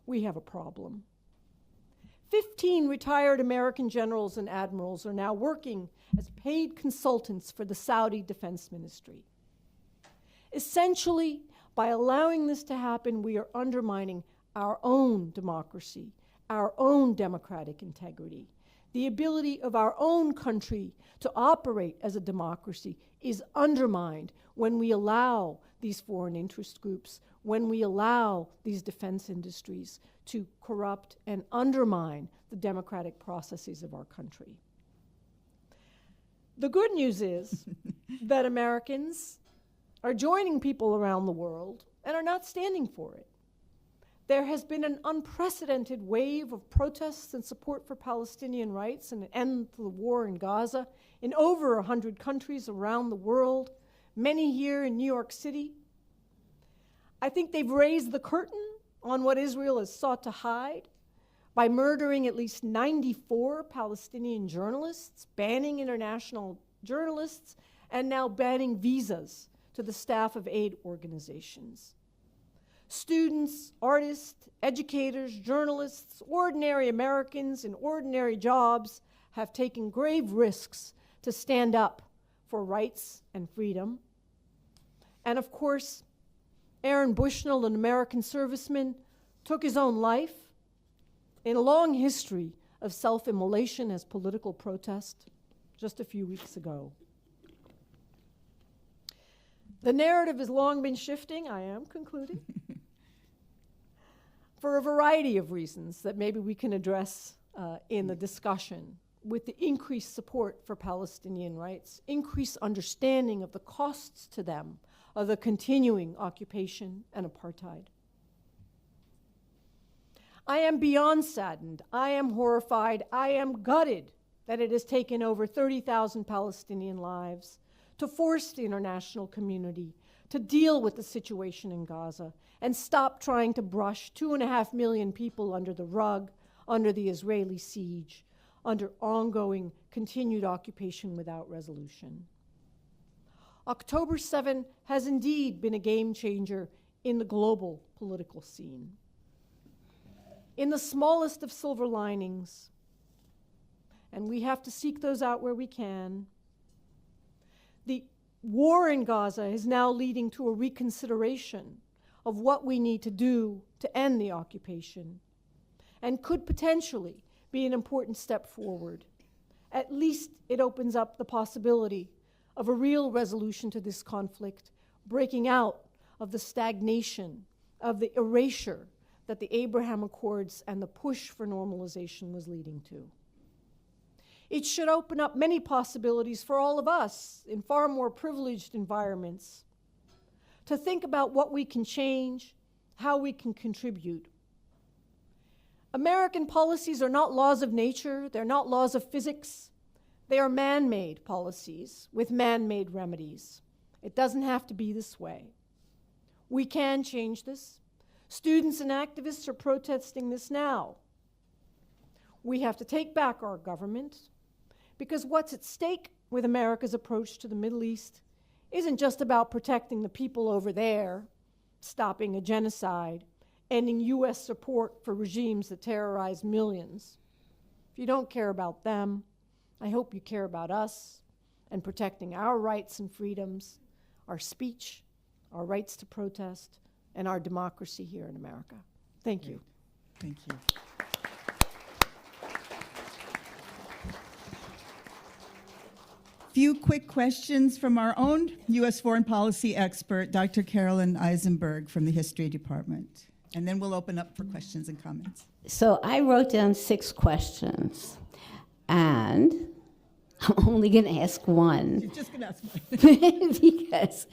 we have a problem. 15 retired American generals and admirals are now working as paid consultants for the Saudi Defense Ministry. Essentially, by allowing this to happen, we are undermining our own democracy, our own democratic integrity. The ability of our own country to operate as a democracy is undermined when we allow these foreign interest groups, when we allow these defense industries to corrupt and undermine the democratic processes of our country. The good news is that Americans are joining people around the world and are not standing for it. There has been an unprecedented wave of protests and support for Palestinian rights and an end to the war in Gaza in over 100 countries around the world, many here in New York City. I think they've raised the curtain on what Israel has sought to hide by murdering at least 94 Palestinian journalists, banning international journalists, and now banning visas to the staff of aid organizations. Students, artists, educators, journalists, ordinary Americans in ordinary jobs have taken grave risks to stand up for rights and freedom. And of course, Aaron Bushnell, an American serviceman, took his own life in a long history of self-immolation as political protest just a few weeks ago. The narrative has long been shifting. I am concluding. For a variety of reasons that maybe we can address in the discussion, with the increased support for Palestinian rights, increased understanding of the costs to them of the continuing occupation and apartheid. I am beyond saddened. I am horrified. I am gutted that it has taken over 30,000 Palestinian lives to force the international community to deal with the situation in Gaza and stop trying to brush 2.5 million people under the rug, under the Israeli siege, under ongoing continued occupation without resolution. October 7 has indeed been a game changer in the global political scene. In the smallest of silver linings, and we have to seek those out where we can, the war in Gaza is now leading to a reconsideration of what we need to do to end the occupation, and could potentially be an important step forward. At least it opens up the possibility of a real resolution to this conflict, breaking out of the stagnation, of the erasure that the Abraham Accords and the push for normalization was leading to. It should open up many possibilities for all of us in far more privileged environments to think about what we can change, how we can contribute. American policies are not laws of nature, they're not laws of physics. They are man-made policies with man-made remedies. It doesn't have to be this way. We can change this. Students and activists are protesting this now. We have to take back our government, because what's at stake with America's approach to the Middle East isn't just about protecting the people over there, stopping a genocide, ending US support for regimes that terrorize millions. If you don't care about them, I hope you care about us and protecting our rights and freedoms, our speech, our rights to protest, and our democracy here in America. Thank you. Thank you. Few quick questions from our own U.S. foreign policy expert, Dr. Carolyn Eisenberg from the History Department. And then we'll open up for questions and comments. So I wrote down 6 questions, and I'm only going to ask one. You're just going to ask one. Because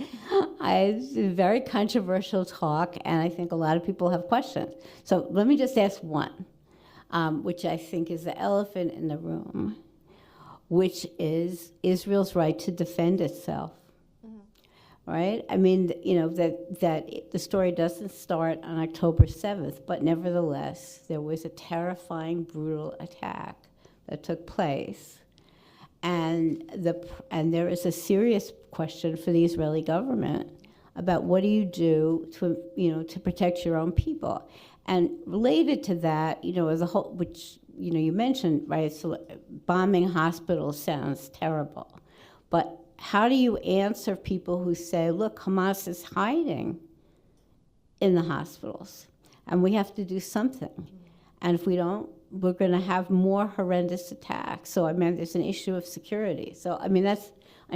it's a very controversial talk, and I think a lot of people have questions. So let me just ask one, which I think is the elephant in the room, which is Israel's right to defend itself. Right? I mean, you know, that the story doesn't start on October 7th, but nevertheless, there was a terrifying, brutal attack that took place. And there is a serious question for the Israeli government about what do you do to protect your own people. And related to that, as a whole, which, you mentioned, right, so bombing hospitals sounds terrible. But how do you answer people who say, look, Hamas is hiding in the hospitals, and we have to do something. And if we don't, we're going to have more horrendous attacks. So, there's an issue of security. So, I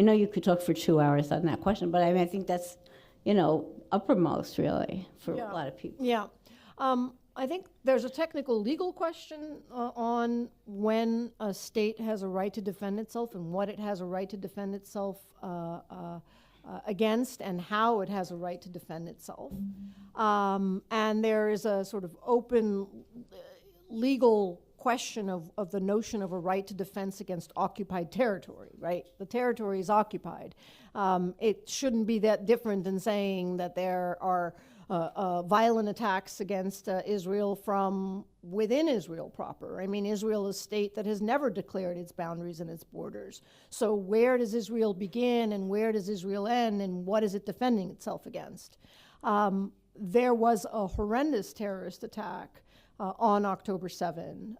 know you could talk for 2 hours on that question, but I think that's, uppermost, really, for a lot of people. Yeah. I think there's a technical legal question on when a state has a right to defend itself and what it has a right to defend itself against and how it has a right to defend itself. And there is a sort of open legal question of the notion of a right to defense against occupied territory, right? The territory is occupied. It shouldn't be that different than saying that there are violent attacks against Israel from within Israel proper. Israel is a state that has never declared its boundaries and its borders. So where does Israel begin and where does Israel end, and what is it defending itself against? There was a horrendous terrorist attack on October 7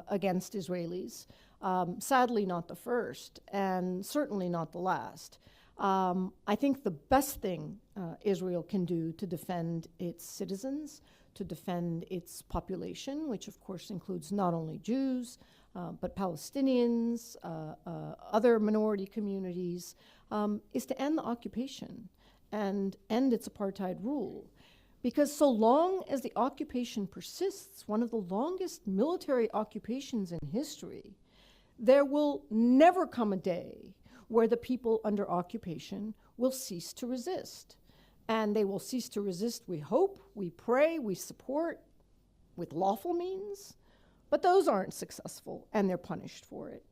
against Israelis. Sadly, not the first, and certainly not the last. I think the best thing Israel can do to defend its citizens, to defend its population, which of course includes not only Jews, but Palestinians, other minority communities, is to end the occupation and end its apartheid rule. Because so long as the occupation persists, one of the longest military occupations in history, there will never come a day where the people under occupation will cease to resist. And they will cease to resist, we hope, we pray, we support, with lawful means, but those aren't successful, and they're punished for it.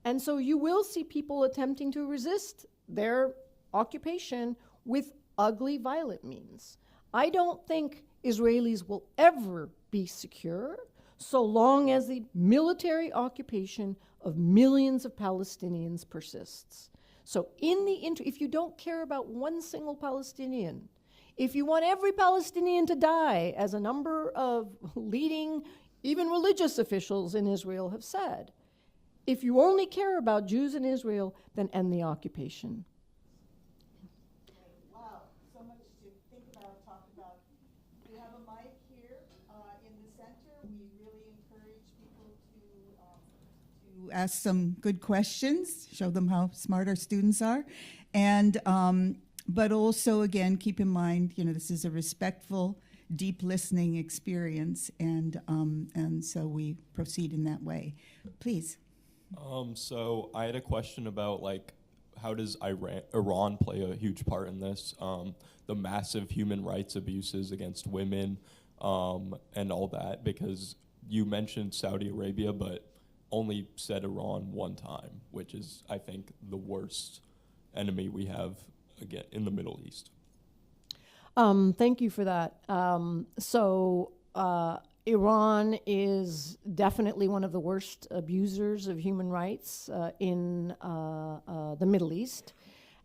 And so you will see people attempting to resist their occupation with ugly violet means. I don't think Israelis will ever be secure so long as the military occupation of millions of Palestinians persists. So if you don't care about one single Palestinian, if you want every Palestinian to die, as a number of leading, even religious officials in Israel have said, if you only care about Jews in Israel, then end the occupation. Wow, so much to think about, talk about. We have a mic here in the center. We really encourage people to ask some good questions, show them how smart our students are. And, but also, again, keep in mind, this is a respectful, deep listening experience, and so we proceed in that way. Please. So I had a question about, how does Iran play a huge part in this? The massive human rights abuses against women and all that, because you mentioned Saudi Arabia, but only said Iran one time, which is, I think, the worst enemy we have again in the Middle East. Thank you for that. Iran is definitely one of the worst abusers of human rights in the Middle East.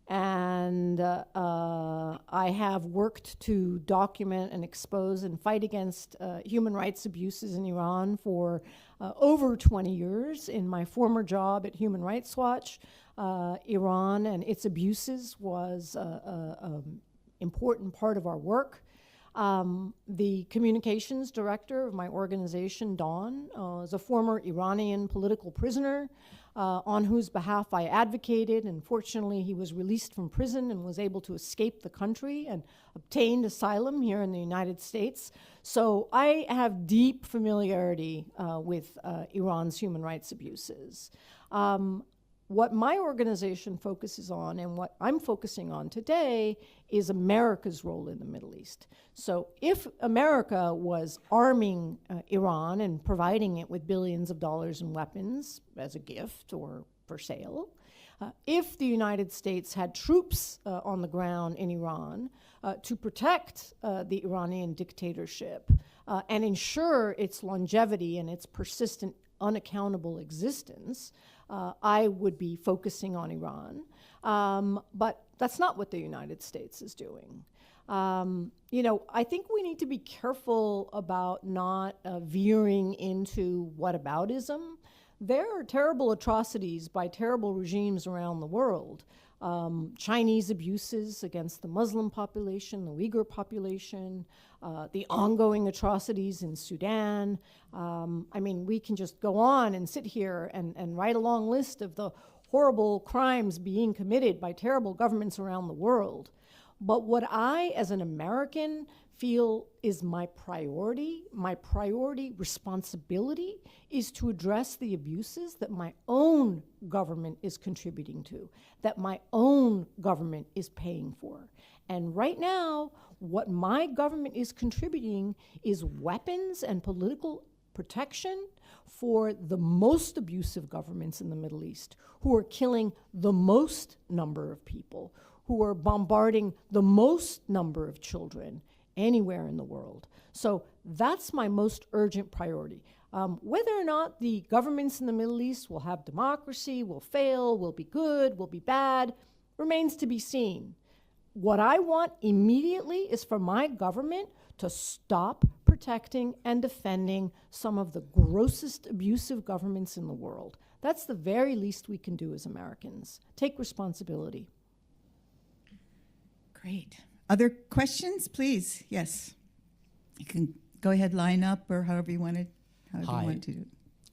And I have worked to document and expose and fight against human rights abuses in Iran for over 20 years. In my former job at Human Rights Watch, Iran and its abuses was an important part of our work. The communications director of my organization, Dawn, is a former Iranian political prisoner on whose behalf I advocated, and fortunately he was released from prison and was able to escape the country and obtained asylum here in the United States. So I have deep familiarity with Iran's human rights abuses. What my organization focuses on, and what I'm focusing on today, is America's role in the Middle East. So if America was arming Iran and providing it with billions of dollars in weapons as a gift or for sale, if the United States had troops on the ground in Iran to protect the Iranian dictatorship and ensure its longevity and its persistent, unaccountable existence, I would be focusing on Iran. But that's not what the United States is doing. I think we need to be careful about not veering into whataboutism. There are terrible atrocities by terrible regimes around the world. Chinese abuses against the Muslim population, the Uyghur population, the ongoing atrocities in Sudan. We can just go on and sit here and write a long list of the horrible crimes being committed by terrible governments around the world. But what I, as an American, feel is my priority responsibility, is to address the abuses that my own government is contributing to, that my own government is paying for. And right now, what my government is contributing is weapons and political protection for the most abusive governments in the Middle East, who are killing the most number of people, who are bombarding the most number of children anywhere in the world. So that's my most urgent priority. Whether or not the governments in the Middle East will have democracy, will fail, will be good, will be bad, remains to be seen. What I want immediately is for my government to stop protecting and defending some of the grossest abusive governments in the world. That's the very least we can do as Americans. Take responsibility. Great. Other questions, please? Yes. You can go ahead, line up, or however you want to do it.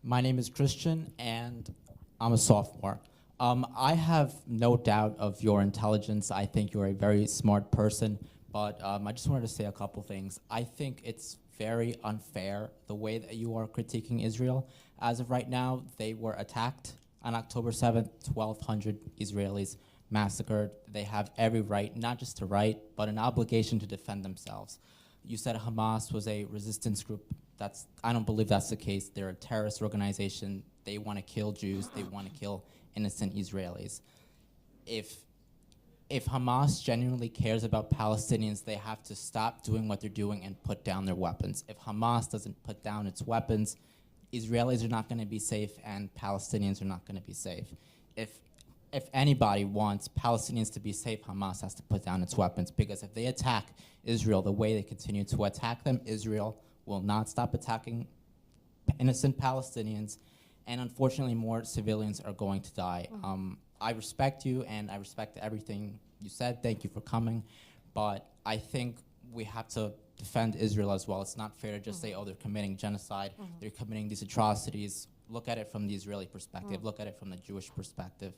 My name is Christian, and I'm a sophomore. I have no doubt of your intelligence. I think you're a very smart person, but I just wanted to say a couple things. I think it's very unfair the way that you are critiquing Israel. As of right now, they were attacked on October 7th, 1,200 Israelis massacred. They have every right, not just to right, but an obligation to defend themselves. You said Hamas was a resistance group. I don't believe that's the case. They're a terrorist organization. They want to kill Jews. They want to kill innocent Israelis. If if Hamas genuinely cares about Palestinians, they have to stop doing what they're doing and put down their weapons. If Hamas doesn't put down its weapons, Israelis are not going to be safe and Palestinians are not going to be safe. If anybody wants Palestinians to be safe, Hamas has to put down its weapons, because if they attack Israel the way they continue to attack them, Israel will not stop attacking innocent Palestinians, and unfortunately more civilians are going to die. I respect you and I respect everything you said. Thank you for coming, but I think we have to defend Israel as well. It's not fair to just say, oh, they're committing genocide, they're committing these atrocities. Look at it from the Israeli perspective, look at it from the Jewish perspective.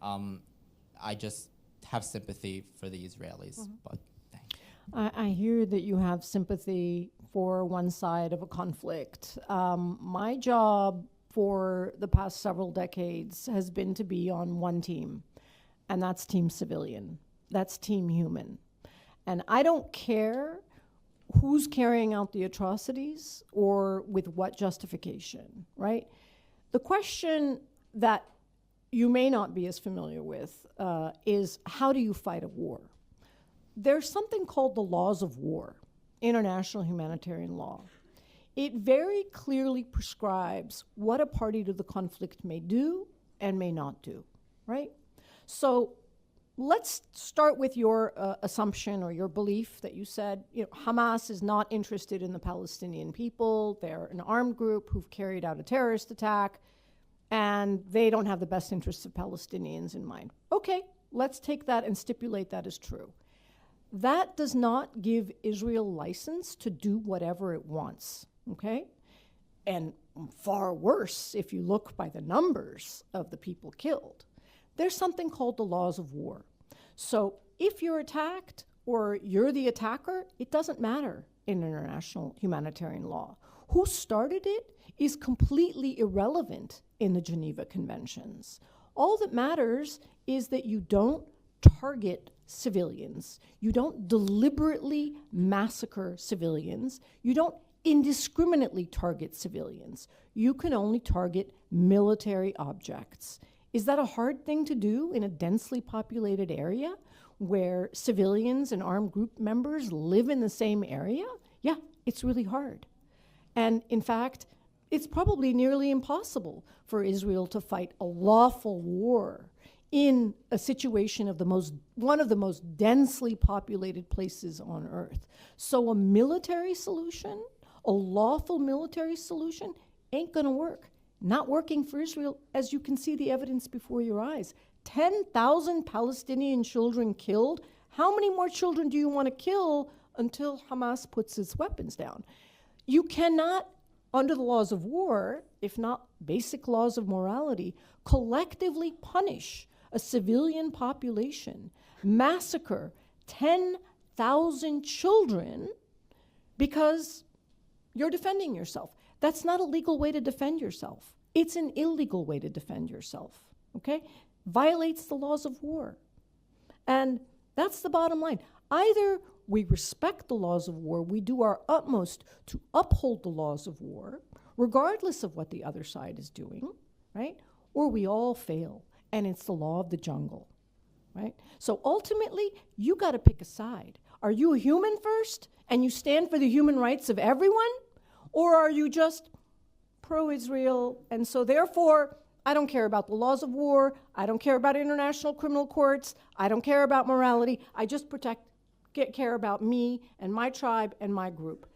I just have sympathy for the Israelis, but thank you. I hear that you have sympathy for one side of a conflict. My job for the past several decades has been to be on one team, and that's Team Civilian. That's Team Human. And I don't care who's carrying out the atrocities or with what justification, right? The question that you may not be as familiar with is, how do you fight a war? There's something called the laws of war, international humanitarian law. It very clearly prescribes what a party to the conflict may do and may not do, right? So let's start with your assumption or your belief that you said, Hamas is not interested in the Palestinian people. They're an armed group who've carried out a terrorist attack, and they don't have the best interests of Palestinians in mind. Okay, let's take that and stipulate that as true. That does not give Israel license to do whatever it wants, okay? And far worse, if you look by the numbers of the people killed. There's something called the laws of war. So if you're attacked or you're the attacker, it doesn't matter in international humanitarian law. Who started it is completely irrelevant in the Geneva Conventions. All that matters is that you don't target civilians. You don't deliberately massacre civilians. You don't indiscriminately target civilians. You can only target military objects. Is that a hard thing to do in a densely populated area where civilians and armed group members live in the same area? Yeah, it's really hard. And in fact, it's probably nearly impossible for Israel to fight a lawful war in a situation of one of the most densely populated places on earth. So a military solution, a lawful military solution, ain't gonna work. Not working for Israel, as you can see the evidence before your eyes. 10,000 Palestinian children killed. How many more children do you want to kill until Hamas puts its weapons down? You cannot, under the laws of war, if not basic laws of morality, collectively punish a civilian population, massacre 10,000 children because you're defending yourself. That's not a legal way to defend yourself. It's an illegal way to defend yourself, okay? Violates the laws of war. And that's the bottom line. Either we respect the laws of war, we do our utmost to uphold the laws of war, regardless of what the other side is doing, right? Or we all fail, and it's the law of the jungle, right? So ultimately, you gotta pick a side. Are you a human first, and you stand for the human rights of everyone? Or are you just pro-Israel, and so therefore, I don't care about the laws of war, I don't care about international criminal courts, I don't care about morality, I just care about me and my tribe and my group.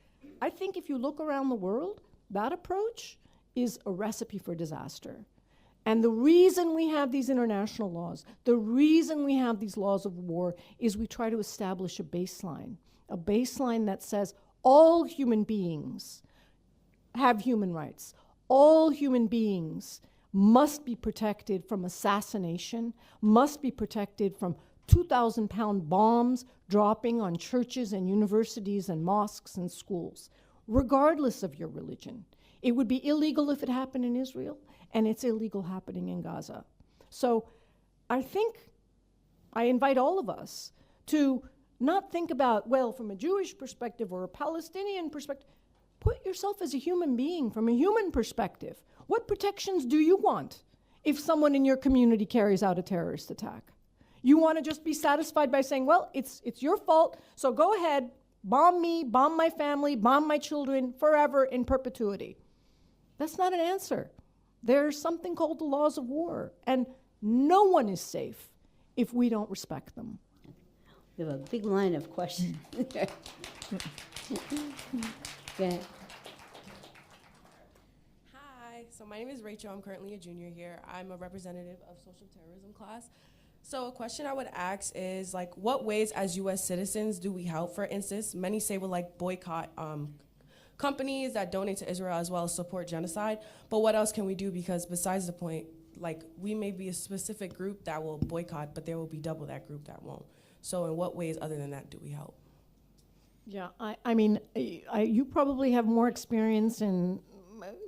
I think if you look around the world, that approach is a recipe for disaster. And the reason we have these international laws, the reason we have these laws of war, is we try to establish a baseline that says all human beings have human rights. All human beings must be protected from assassination, must be protected from 2,000-pound bombs dropping on churches and universities and mosques and schools, regardless of your religion. It would be illegal if it happened in Israel, and it's illegal happening in Gaza. So I think I invite all of us to not think about, well, from a Jewish perspective or a Palestinian perspective. Put yourself as a human being from a human perspective. What protections do you want if someone in your community carries out a terrorist attack? You want to just be satisfied by saying, well, it's your fault, so go ahead, bomb me, bomb my family, bomb my children forever in perpetuity. That's not an answer. There's something called the laws of war, and no one is safe if we don't respect them. We have a big line of questions. Go ahead. Hi, so my name is Rachel. I'm currently a junior here. I'm a representative of social terrorism class. So a question I would ask is, like, what ways as U.S. citizens do we help? For instance, many say we'll like boycott companies that donate to Israel as well as support genocide. But what else can we do? Because besides the point, like, we may be a specific group that will boycott, but there will be double that group that won't. So in what ways other than that do we help? Yeah, I mean, you probably have more experience in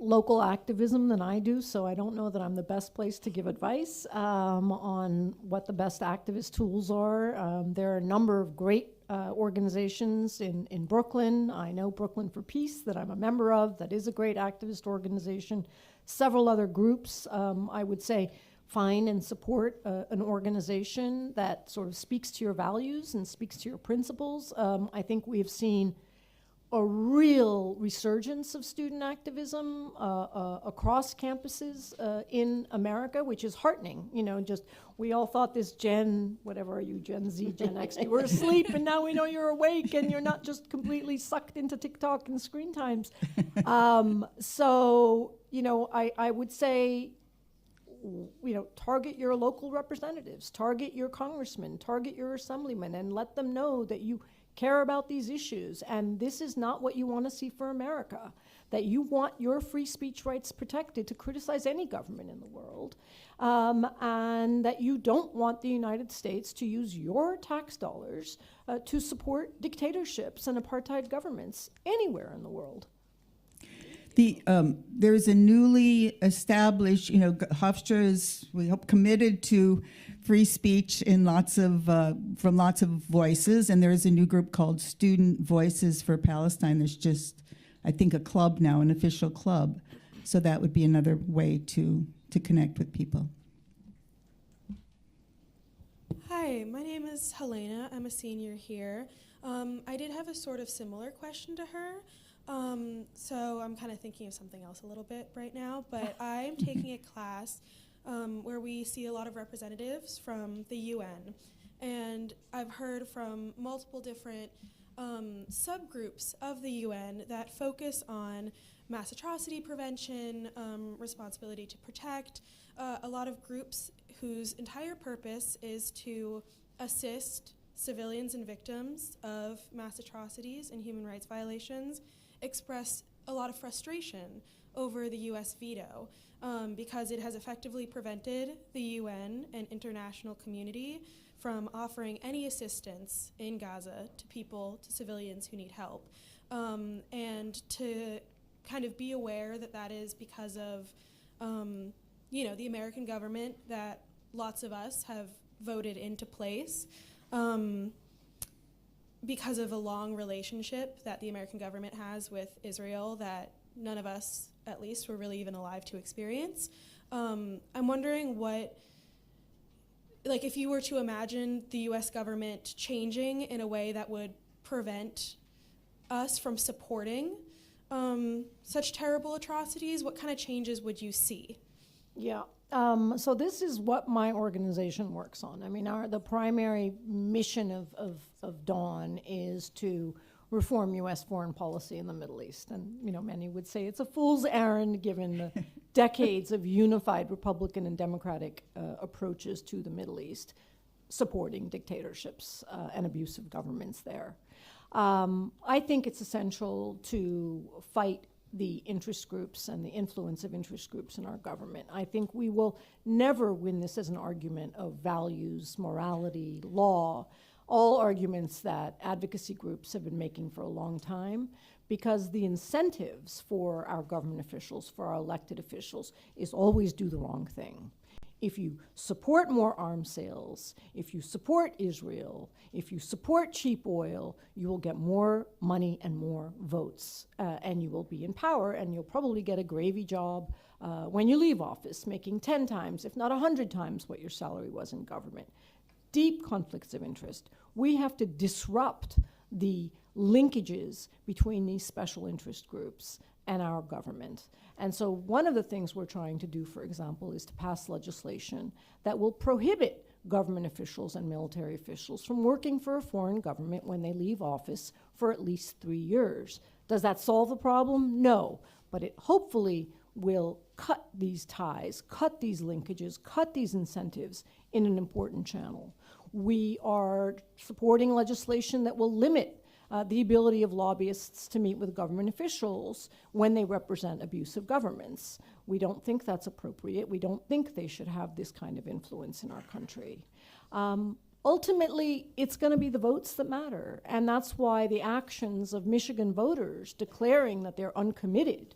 local activism than I do, so I don't know that I'm the best place to give advice on what the best activist tools are. There are a number of great organizations in Brooklyn. I know Brooklyn for Peace, that I'm a member of, that is a great activist organization. Several other groups, I would say, find and support an organization that sort of speaks to your values and speaks to your principles. I think we have seen a real resurgence of student activism across campuses in America, which is heartening. You know, just we all thought this whatever are you, Gen Z, Gen X, you were asleep, and now we know you're awake, and you're not just completely sucked into TikTok and screen times. So, you know, I would say, you know, target your local representatives, target your congressmen, target your assemblymen, and let them know that you care about these issues, and this is not what you want to see for America, that you want your free speech rights protected to criticize any government in the world, and that you don't want the United States to use your tax dollars to support dictatorships and apartheid governments anywhere in the world. There's a newly established, you know, Hofstra is, we hope, committed to free speech in from lots of voices, and there is a new group called Student Voices for Palestine. There's just, I think, a club now, an official club, so that would be another way to connect with people. Hi, my name is Helena. I'm a senior here. I did have a sort of similar question to her. So I'm kind of thinking of something else a little bit right now, but I'm taking a class where we see a lot of representatives from the UN, and I've heard from multiple different subgroups of the UN that focus on mass atrocity prevention, responsibility to protect, a lot of groups whose entire purpose is to assist civilians and victims of mass atrocities and human rights violations, express a lot of frustration over the U.S. veto because it has effectively prevented the UN and international community from offering any assistance in Gaza to people, to civilians who need help. And to kind of be aware that that is because of, you know, the American government that lots of us have voted into place. Because of a long relationship that the American government has with Israel that none of us, at least, were really even alive to experience. I'm wondering what, like, if you were to imagine the US government changing in a way that would prevent us from supporting such terrible atrocities, what kind of changes would you see? Yeah. So this is what my organization works on. I mean, the primary mission of DAWN is to reform U.S. foreign policy in the Middle East. And, you know, many would say it's a fool's errand given the decades of unified Republican and Democratic approaches to the Middle East, supporting dictatorships and abusive governments there. I think it's essential to fight the interest groups and the influence of interest groups in our government. I think we will never win this as an argument of values, morality, law, all arguments that advocacy groups have been making for a long time, because the incentives for our government officials, for our elected officials, is always do the wrong thing. If you support more arms sales, if you support Israel, if you support cheap oil, you will get more money and more votes, and you will be in power, and you'll probably get a gravy job when you leave office, making 10 times, if not 100 times what your salary was in government. deep conflicts of interest. We have to disrupt the linkages between these special interest groups and our government. And so one of the things we're trying to do, for example, is to pass legislation that will prohibit government officials and military officials from working for a foreign government when they leave office for at least 3 years. Does that solve the problem? No, but it hopefully will cut these ties, cut these linkages, cut these incentives in an important channel. We are supporting legislation that will limit the ability of lobbyists to meet with government officials when they represent abusive governments. We don't think that's appropriate. We don't think they should have this kind of influence in our country. Ultimately, it's going to be the votes that matter, and that's why the actions of Michigan voters declaring that they're uncommitted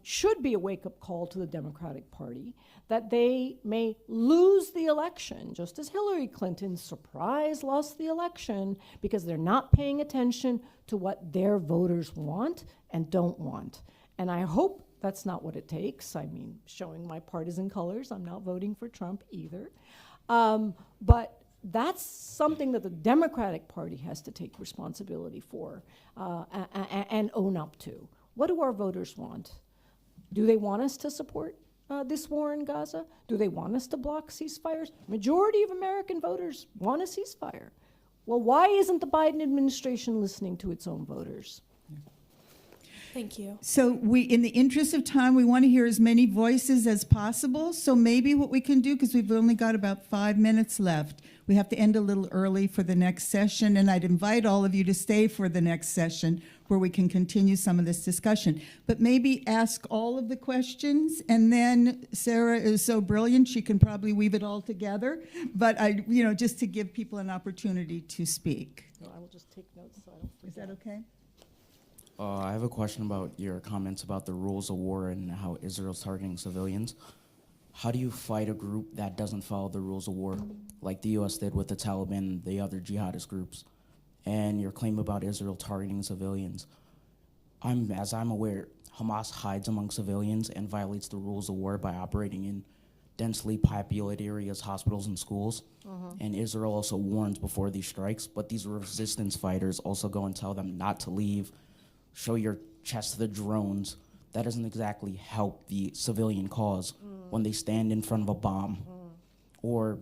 should be a wake-up call to the Democratic Party, that they may lose the election, just as Hillary Clinton, surprise, lost the election because they're not paying attention to what their voters want and don't want. And I hope that's not what it takes. I mean, showing my partisan colors, I'm not voting for Trump either. But that's something that the Democratic Party has to take responsibility for and own up to. What do our voters want? Do they want us to support this war in Gaza? Do they want us to block ceasefires? Majority of American voters want a ceasefire. Well, why isn't the Biden administration listening to its own voters? Thank you. So in the interest of time, we want to hear as many voices as possible. So maybe what we can do, because we've only got about 5 minutes left, we have to end a little early for the next session, and I'd invite all of you to stay for the next session where we can continue some of this discussion. But maybe ask all of the questions, and then Sarah is so brilliant, she can probably weave it all together. But just to give people an opportunity to speak. No, I will just take notes so I don't forget. Is that okay? I have a question about your comments about the rules of war and how Israel's targeting civilians. How do you fight a group that doesn't follow the rules of war, like the U.S. did with the Taliban and the other jihadist groups? And your claim about Israel targeting civilians. As I'm aware, Hamas hides among civilians and violates the rules of war by operating in densely populated areas, hospitals, and schools. And Israel also warns before these strikes, but these resistance fighters also go and tell them not to leave, show your chest to the drones. That doesn't exactly help the civilian cause when they stand in front of a bomb. Or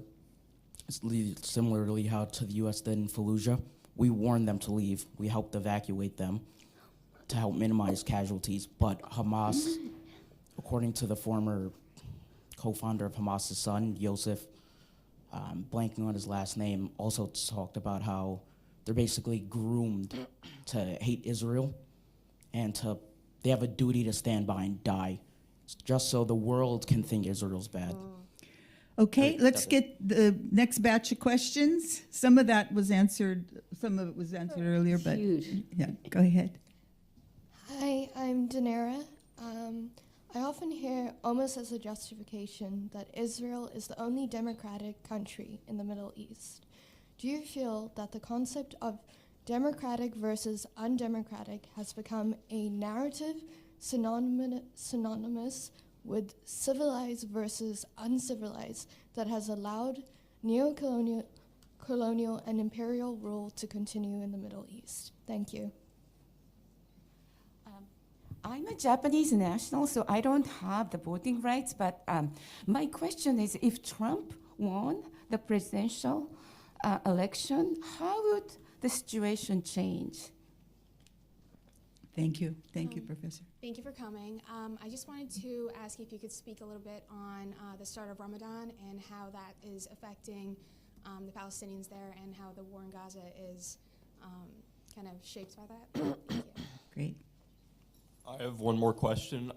similarly how to the U.S. did in Fallujah, we warned them to leave. We helped evacuate them to help minimize casualties. But Hamas, according to the former co-founder of Hamas's son, Yosef, blanking on his last name, also talked about how they're basically groomed to hate Israel and they have a duty to stand by and die, just so the world can think Israel's bad. Okay, let's get the next batch of questions. Some of that was answered, some of it was answered earlier, but yeah, go ahead. Hi, I'm Danara. I often hear, almost as a justification, that Israel is the only democratic country in the Middle East. Do you feel that the concept of democratic versus undemocratic has become a narrative synonymous with civilized versus uncivilized that has allowed neo-colonial and imperial rule to continue in the Middle East? Thank you. I'm a Japanese national, so I don't have the voting rights, but my question is, if Trump won the presidential election, how would the situation change? Thank you. Thank you, Professor. Thank you for coming. I just wanted to ask if you could speak a little bit on the start of Ramadan and how that is affecting the Palestinians there and how the war in Gaza is kind of shaped by that. Thank you. Great. I have one more question.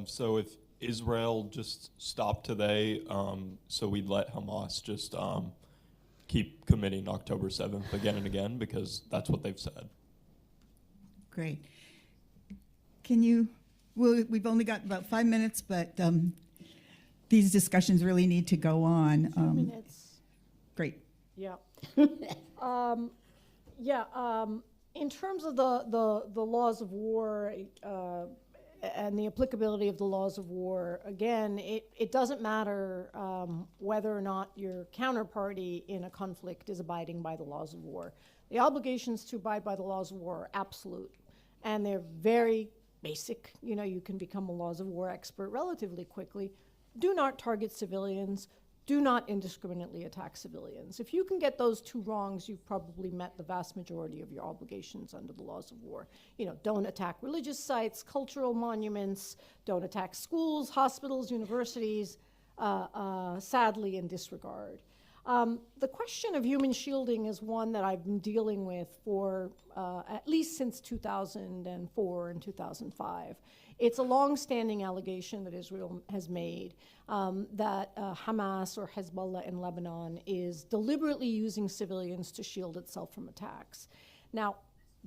So if Israel just stopped today, so we'd let Hamas just keep committing October 7th again and again, because that's what they've said. Great. Can you, well, we've only got about 5 minutes, but these discussions really need to go on. 2 minutes. Great. Yeah. In terms of the laws of war, and the applicability of the laws of war, again, it doesn't matter whether or not your counterparty in a conflict is abiding by the laws of war. The obligations to abide by the laws of war are absolute, and they're very basic. You know, you can become a laws of war expert relatively quickly. Do not target civilians. Do not indiscriminately attack civilians. If you can get those two wrongs, you've probably met the vast majority of your obligations under the laws of war. You know, don't attack religious sites, cultural monuments, don't attack schools, hospitals, universities, sadly in disregard. The question of human shielding is one that I've been dealing with for at least since 2004 and 2005. It's a long-standing allegation that Israel has made that Hamas or Hezbollah in Lebanon is deliberately using civilians to shield itself from attacks. Now,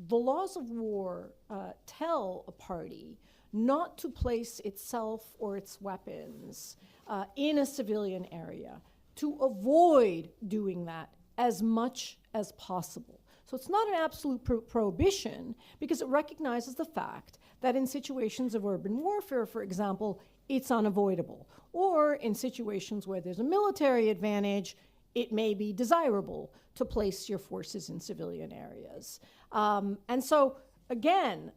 the laws of war tell a party not to place itself or its weapons in a civilian area, to avoid doing that as much as possible. So it's not an absolute prohibition, because it recognizes the fact that in situations of urban warfare, for example, it's unavoidable. Or in situations where there's a military advantage, it may be desirable to place your forces in civilian areas. And so, again,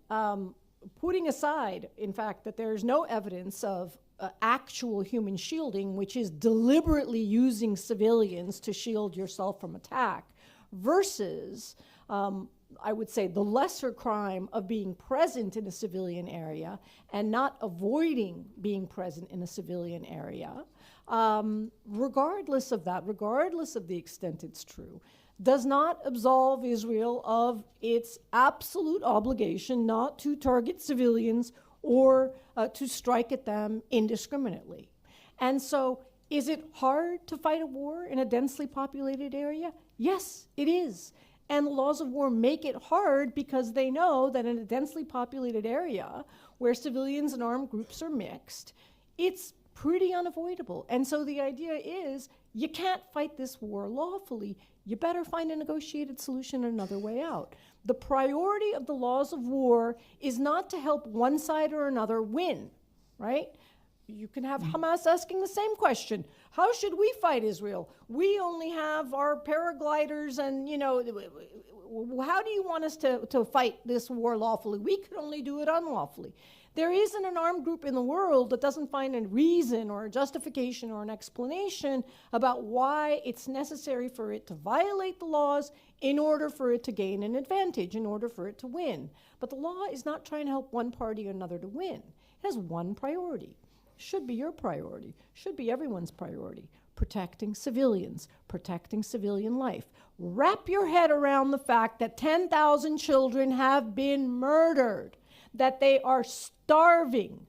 putting aside, in fact, that there's no evidence of actual human shielding, which is deliberately using civilians to shield yourself from attack, versus, I would say, the lesser crime of being present in a civilian area and not avoiding being present in a civilian area, regardless of that, regardless of the extent it's true, does not absolve Israel of its absolute obligation not to target civilians or to strike at them indiscriminately. And so, is it hard to fight a war in a densely populated area? Yes, it is. And the laws of war make it hard because they know that in a densely populated area where civilians and armed groups are mixed, it's pretty unavoidable. And so the idea is, you can't fight this war lawfully. You better find a negotiated solution and another way out. The priority of the laws of war is not to help one side or another win, right? You can have Hamas asking the same question. How should we fight Israel? We only have our paragliders and, you know, how do you want us to fight this war lawfully? We could only do it unlawfully. There isn't an armed group in the world that doesn't find a reason or a justification or an explanation about why it's necessary for it to violate the laws in order for it to gain an advantage, in order for it to win. But the law is not trying to help one party or another to win. It has one priority. Should be your priority, should be everyone's priority. Protecting civilians, protecting civilian life. Wrap your head around the fact that 10,000 children have been murdered, that they are starving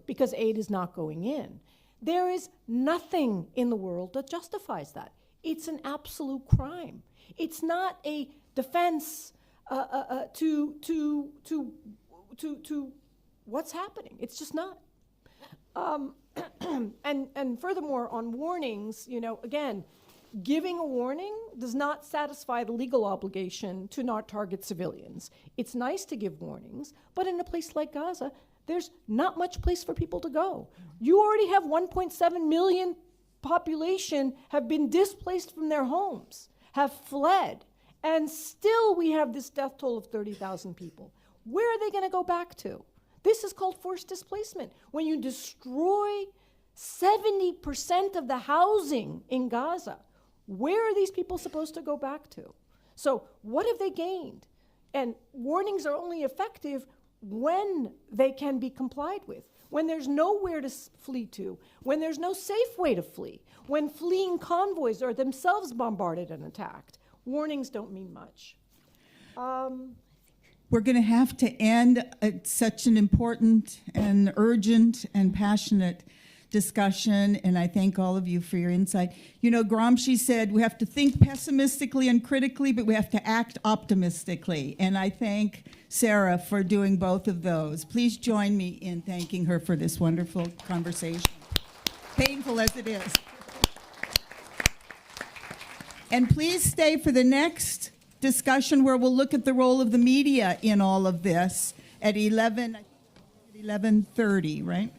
because aid is not going in. There is nothing in the world that justifies that. It's an absolute crime. It's not a defense to what's happening. It's just not. And furthermore, on warnings, you know, again, giving a warning does not satisfy the legal obligation to not target civilians. It's nice to give warnings, but in a place like Gaza, there's not much place for people to go. You already have 1.7 million population have been displaced from their homes, have fled, and still we have this death toll of 30,000 people. Where are they going to go back to? This is called forced displacement. When you destroy 70% of the housing in Gaza, where are these people supposed to go back to? So what have they gained? And warnings are only effective when they can be complied with, when there's nowhere to flee to, when there's no safe way to flee, when fleeing convoys are themselves bombarded and attacked. Warnings don't mean much. We're going to have to end such an important and urgent and passionate discussion, and I thank all of you for your insight. You know, Gramsci said we have to think pessimistically and critically, but we have to act optimistically, and I thank Sarah for doing both of those. Please join me in thanking her for this wonderful conversation, painful as it is. And please stay for the next discussion where we'll look at the role of the media in all of this at 11. 11:30, right?